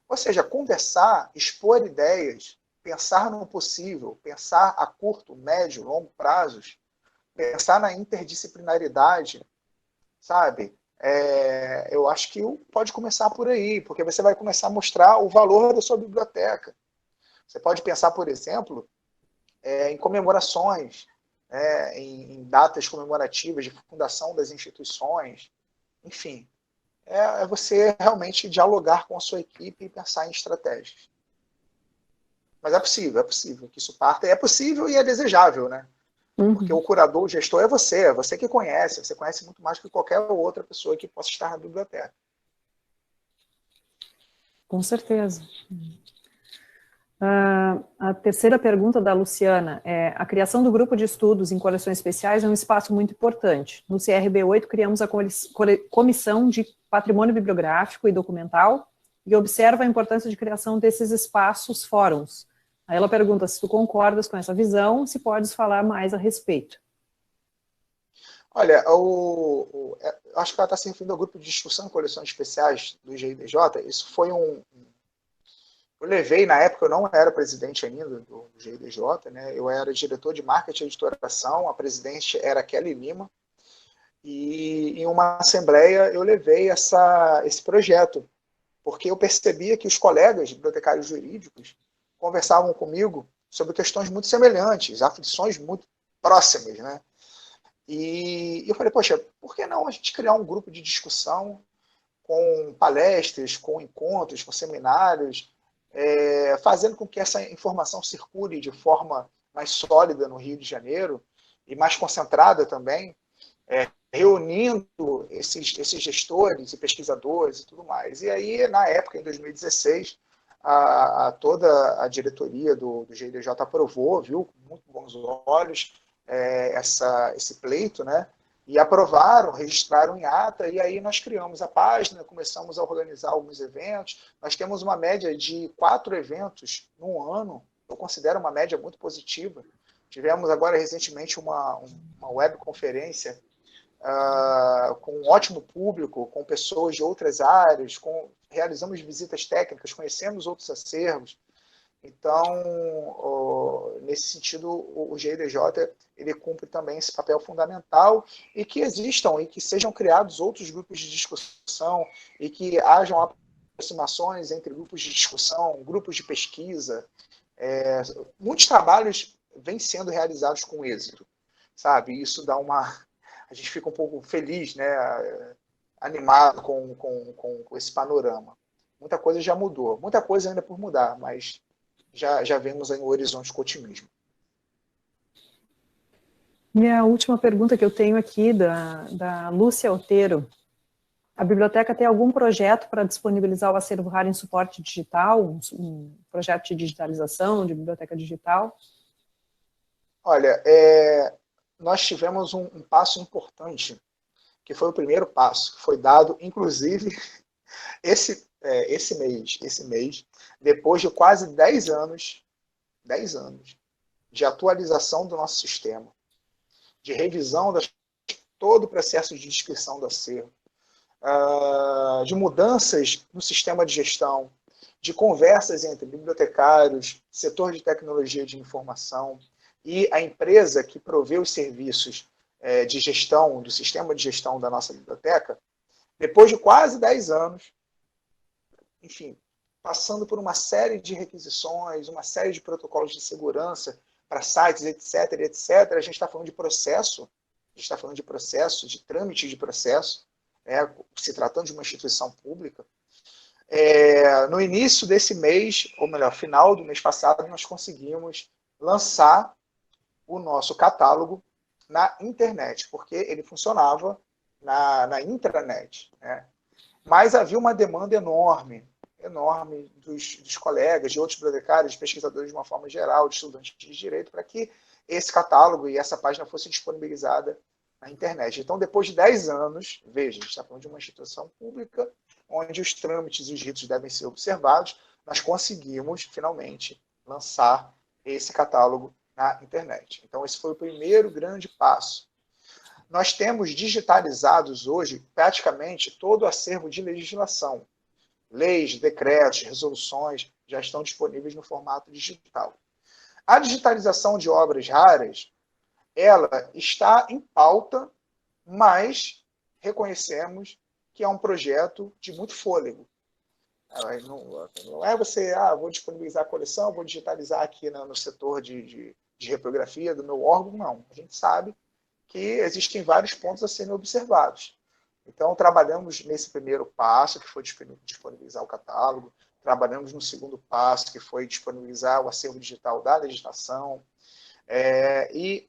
Ou seja, conversar, expor ideias, pensar no possível, pensar a curto, médio, longo prazos, pensar na interdisciplinaridade, sabe? Eu acho que pode começar por aí, porque você vai começar a mostrar o valor da sua biblioteca. Você pode pensar, por exemplo, em comemorações, em datas comemorativas de fundação das instituições, enfim. É você realmente dialogar com a sua equipe e pensar em estratégias. Mas é possível que isso parta. É possível e é desejável, né? Porque o curador, o gestor é você que conhece. Você conhece muito mais que qualquer outra pessoa que possa estar na biblioteca. Com certeza. A terceira pergunta da Luciana é: a criação do grupo de estudos em coleções especiais é um espaço muito importante. No CRB8 criamos a Comissão de Patrimônio Bibliográfico e Documental e observa a importância de criação desses espaços fóruns. Aí ela pergunta se tu concordas com essa visão, se podes falar mais a respeito. Olha, eu acho que ela está se referindo ao grupo de discussão em coleções especiais do GIDJ. Isso foi eu levei, na época eu não era presidente ainda do GIDJ, né? Eu era diretor de marketing e editoração, a presidente era Kelly Lima, e em uma assembleia eu levei esse projeto, porque eu percebia que os colegas bibliotecários jurídicos conversavam comigo sobre questões muito semelhantes, aflições muito próximas, né? E eu falei, poxa, por que não a gente criar um grupo de discussão com palestras, com encontros, com seminários, fazendo com que essa informação circule de forma mais sólida no Rio de Janeiro e mais concentrada também, reunindo esses gestores e pesquisadores e tudo mais. E aí, na época, em 2016, toda a diretoria do GIDJ aprovou, viu, com muito bons olhos, esse pleito, né? E aprovaram, registraram em ata, e aí nós criamos a página, começamos a organizar alguns eventos. Nós temos uma média de 4 eventos no ano, eu considero uma média muito positiva. Tivemos agora recentemente uma webconferência com um ótimo público, com pessoas de outras áreas, realizamos visitas técnicas, conhecemos outros acervos. Então, nesse sentido, o GIDJ ele cumpre também esse papel fundamental, e que existam e que sejam criados outros grupos de discussão e que hajam aproximações entre grupos de discussão, grupos de pesquisa. Muitos trabalhos vêm sendo realizados com êxito, sabe? Isso dá a gente fica um pouco feliz, né? Animado com esse panorama. Muita coisa já mudou, muita coisa ainda por mudar, mas já vemos aí um horizonte com otimismo. Minha última pergunta que eu tenho aqui, da Lúcia Otero. A biblioteca tem algum projeto para disponibilizar o acervo raro em suporte digital, um projeto de digitalização, de biblioteca digital? Olha, nós tivemos um passo importante, que foi o primeiro passo, que foi dado, inclusive, esse mês, depois de quase 10 anos de atualização do nosso sistema, de revisão de todo o processo de inscrição do acervo, de mudanças no sistema de gestão, de conversas entre bibliotecários, setor de tecnologia de informação e a empresa que provê os serviços de gestão, do sistema de gestão da nossa biblioteca. Depois de quase 10 anos, enfim, passando por uma série de requisições, uma série de protocolos de segurança para sites, etc., etc., a gente está falando de processo, de trâmite de processo, se tratando de uma instituição pública. No início desse mês, ou melhor, final do mês passado, nós conseguimos lançar o nosso catálogo na internet, porque ele funcionava na intranet, né? Mas havia uma demanda enorme dos colegas, de outros bibliotecários, de pesquisadores de uma forma geral, de estudantes de direito, para que esse catálogo e essa página fosse disponibilizada na internet. Então, depois de 10 anos, veja, a gente está falando de uma instituição pública, onde os trâmites e os ritos devem ser observados, nós conseguimos, finalmente, lançar esse catálogo na internet. Então, esse foi o primeiro grande passo. Nós temos digitalizados hoje praticamente todo o acervo de legislação. Leis, decretos, resoluções já estão disponíveis no formato digital. A digitalização de obras raras, ela está em pauta, mas reconhecemos que é um projeto de muito fôlego. Não é você, vou disponibilizar a coleção, vou digitalizar aqui no setor de reprografia do meu órgão, não. A gente sabe que existem vários pontos a serem observados. Então, trabalhamos nesse primeiro passo, que foi disponibilizar o catálogo, trabalhamos no segundo passo, que foi disponibilizar o acervo digital da legislação, e,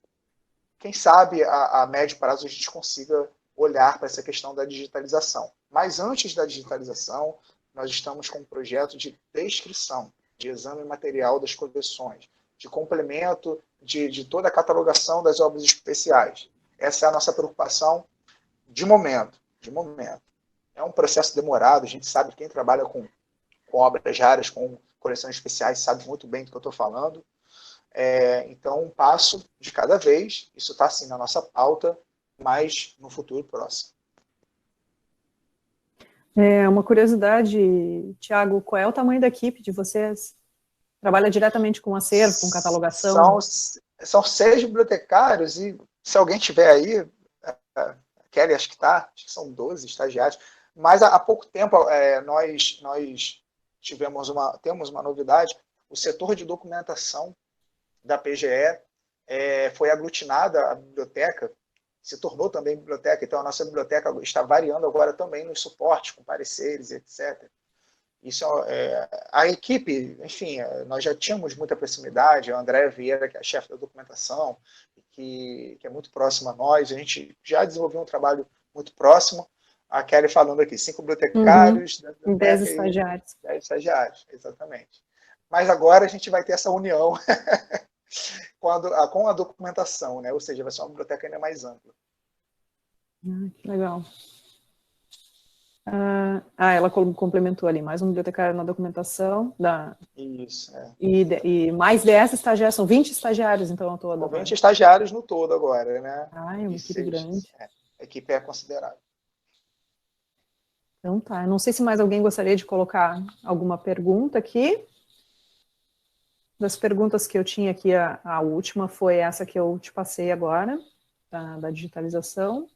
quem sabe, a médio prazo a gente consiga olhar para essa questão da digitalização. Mas antes da digitalização, nós estamos com um projeto de descrição, de exame material das coleções, de complemento de toda a catalogação das obras especiais. Essa é a nossa preocupação de momento. É um processo demorado, a gente sabe, quem trabalha com obras raras, com coleções especiais, sabe muito bem do que eu estou falando. Então, um passo de cada vez, isso está assim na nossa pauta, mas no futuro próximo. Uma curiosidade, Tiago, qual é o tamanho da equipe de vocês? Trabalha diretamente com acervo, com catalogação? São 6 bibliotecários, e se alguém tiver aí, Kelly, acho que são 12 estagiários, mas há pouco tempo nós temos uma novidade. O setor de documentação da PGE foi aglutinada à biblioteca, se tornou também biblioteca, então a nossa biblioteca está variando agora também nos suportes, com pareceres, etc. Isso a equipe, enfim, nós já tínhamos muita proximidade, a Andréa Vieira, que é a chefe da documentação, que é muito próxima a nós, a gente já desenvolveu um trabalho muito próximo. A Kelly falando aqui, 5 bibliotecários da Uhum. 10 biblioteca e estagiários. 10 estagiários, exatamente. Mas agora a gente vai ter essa união com a documentação, né? Ou seja, vai ser uma biblioteca ainda mais ampla. Que legal. Ela complementou ali, mais um bibliotecário na documentação. Isso, E mais 10 estagiários, são 20 estagiários, então, ao todo. Com 20 estagiários no todo agora, né? É uma equipe grande. A equipe é considerável. Então tá, não sei se mais alguém gostaria de colocar alguma pergunta aqui. Das perguntas que eu tinha aqui, a última foi essa que eu te passei agora, da digitalização.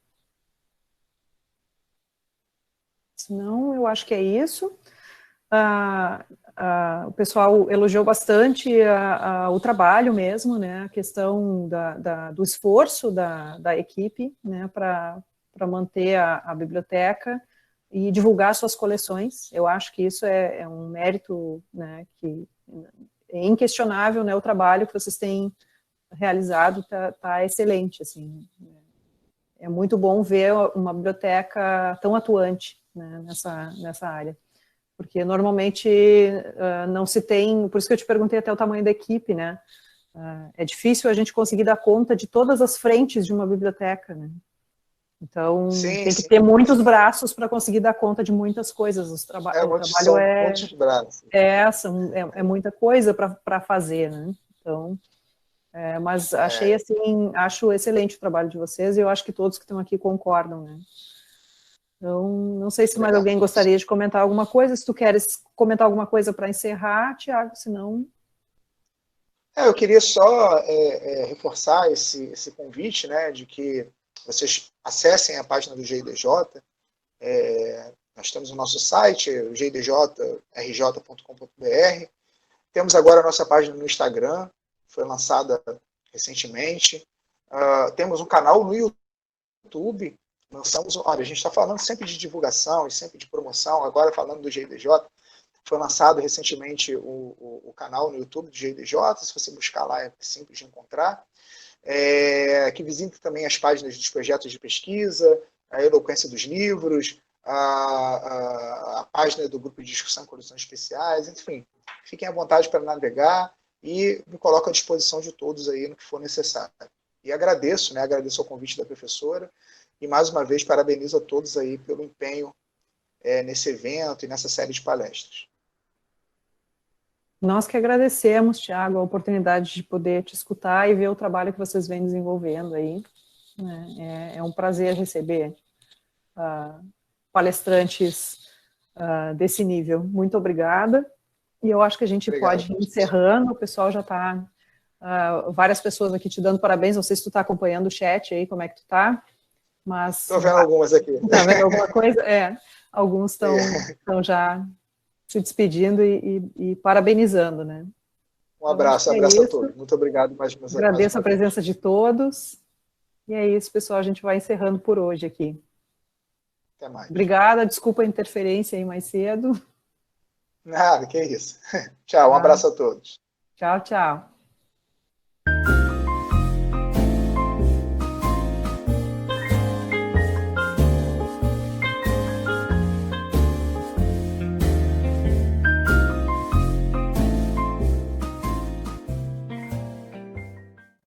Se não, eu acho que é isso. O pessoal elogiou bastante o trabalho mesmo, né, a questão do esforço da equipe, né, para manter a biblioteca e divulgar suas coleções. Eu acho que isso é um mérito, né, que é inquestionável, né, o trabalho que vocês têm realizado tá excelente, assim. É muito bom ver uma biblioteca tão atuante, né, nessa área. Porque normalmente não se tem, por isso que eu te perguntei até o tamanho da equipe, né? É difícil a gente conseguir dar conta de todas as frentes de uma biblioteca, né? Então, tem que ter muitos braços para conseguir dar conta de muitas coisas. O trabalho muitos braços. É muita coisa para fazer, né? Então, mas achei assim, acho excelente o trabalho de vocês e eu acho que todos que estão aqui concordam, né? Então, não sei se mais alguém gostaria de comentar alguma coisa. Se tu queres comentar alguma coisa para encerrar, Tiago, se não... Eu queria só reforçar esse convite, né, de que vocês acessem a página do GIDJ. Nós temos o nosso site, o gidjrj.com.br. Temos agora a nossa página no Instagram, foi lançada recentemente. Temos um canal no YouTube. Olha, a gente está falando sempre de divulgação e sempre de promoção, agora falando do GIDJ. Foi lançado recentemente o canal no YouTube do GIDJ, se você buscar lá é simples de encontrar. Que visita também as páginas dos projetos de pesquisa, a eloquência dos livros, a página do grupo de discussão em coleções especiais, enfim, fiquem à vontade para navegar e me coloco à disposição de todos aí no que for necessário. E agradeço, né, agradeço ao convite da professora e mais uma vez parabenizo a todos aí pelo empenho nesse evento e nessa série de palestras. Nós que agradecemos, Tiago, a oportunidade de poder te escutar e ver o trabalho que vocês vêm desenvolvendo aí. É um prazer receber palestrantes desse nível. Muito obrigada. E eu acho que a gente pode ir encerrando. O pessoal já está... várias pessoas aqui te dando parabéns. Não sei se tu está acompanhando o chat aí, como é que tu está. Mas... Estou vendo algumas aqui. Está vendo alguma coisa? Alguns estão já... se despedindo e parabenizando, né? Um abraço, então, abraço a todos. Muito obrigado mais uma vez. Agradeço a presença de todos. E é isso, pessoal, a gente vai encerrando por hoje aqui. Até mais. Obrigada, desculpa a interferência aí mais cedo. Nada, que isso. Tchau, um abraço a todos. Tchau, tchau.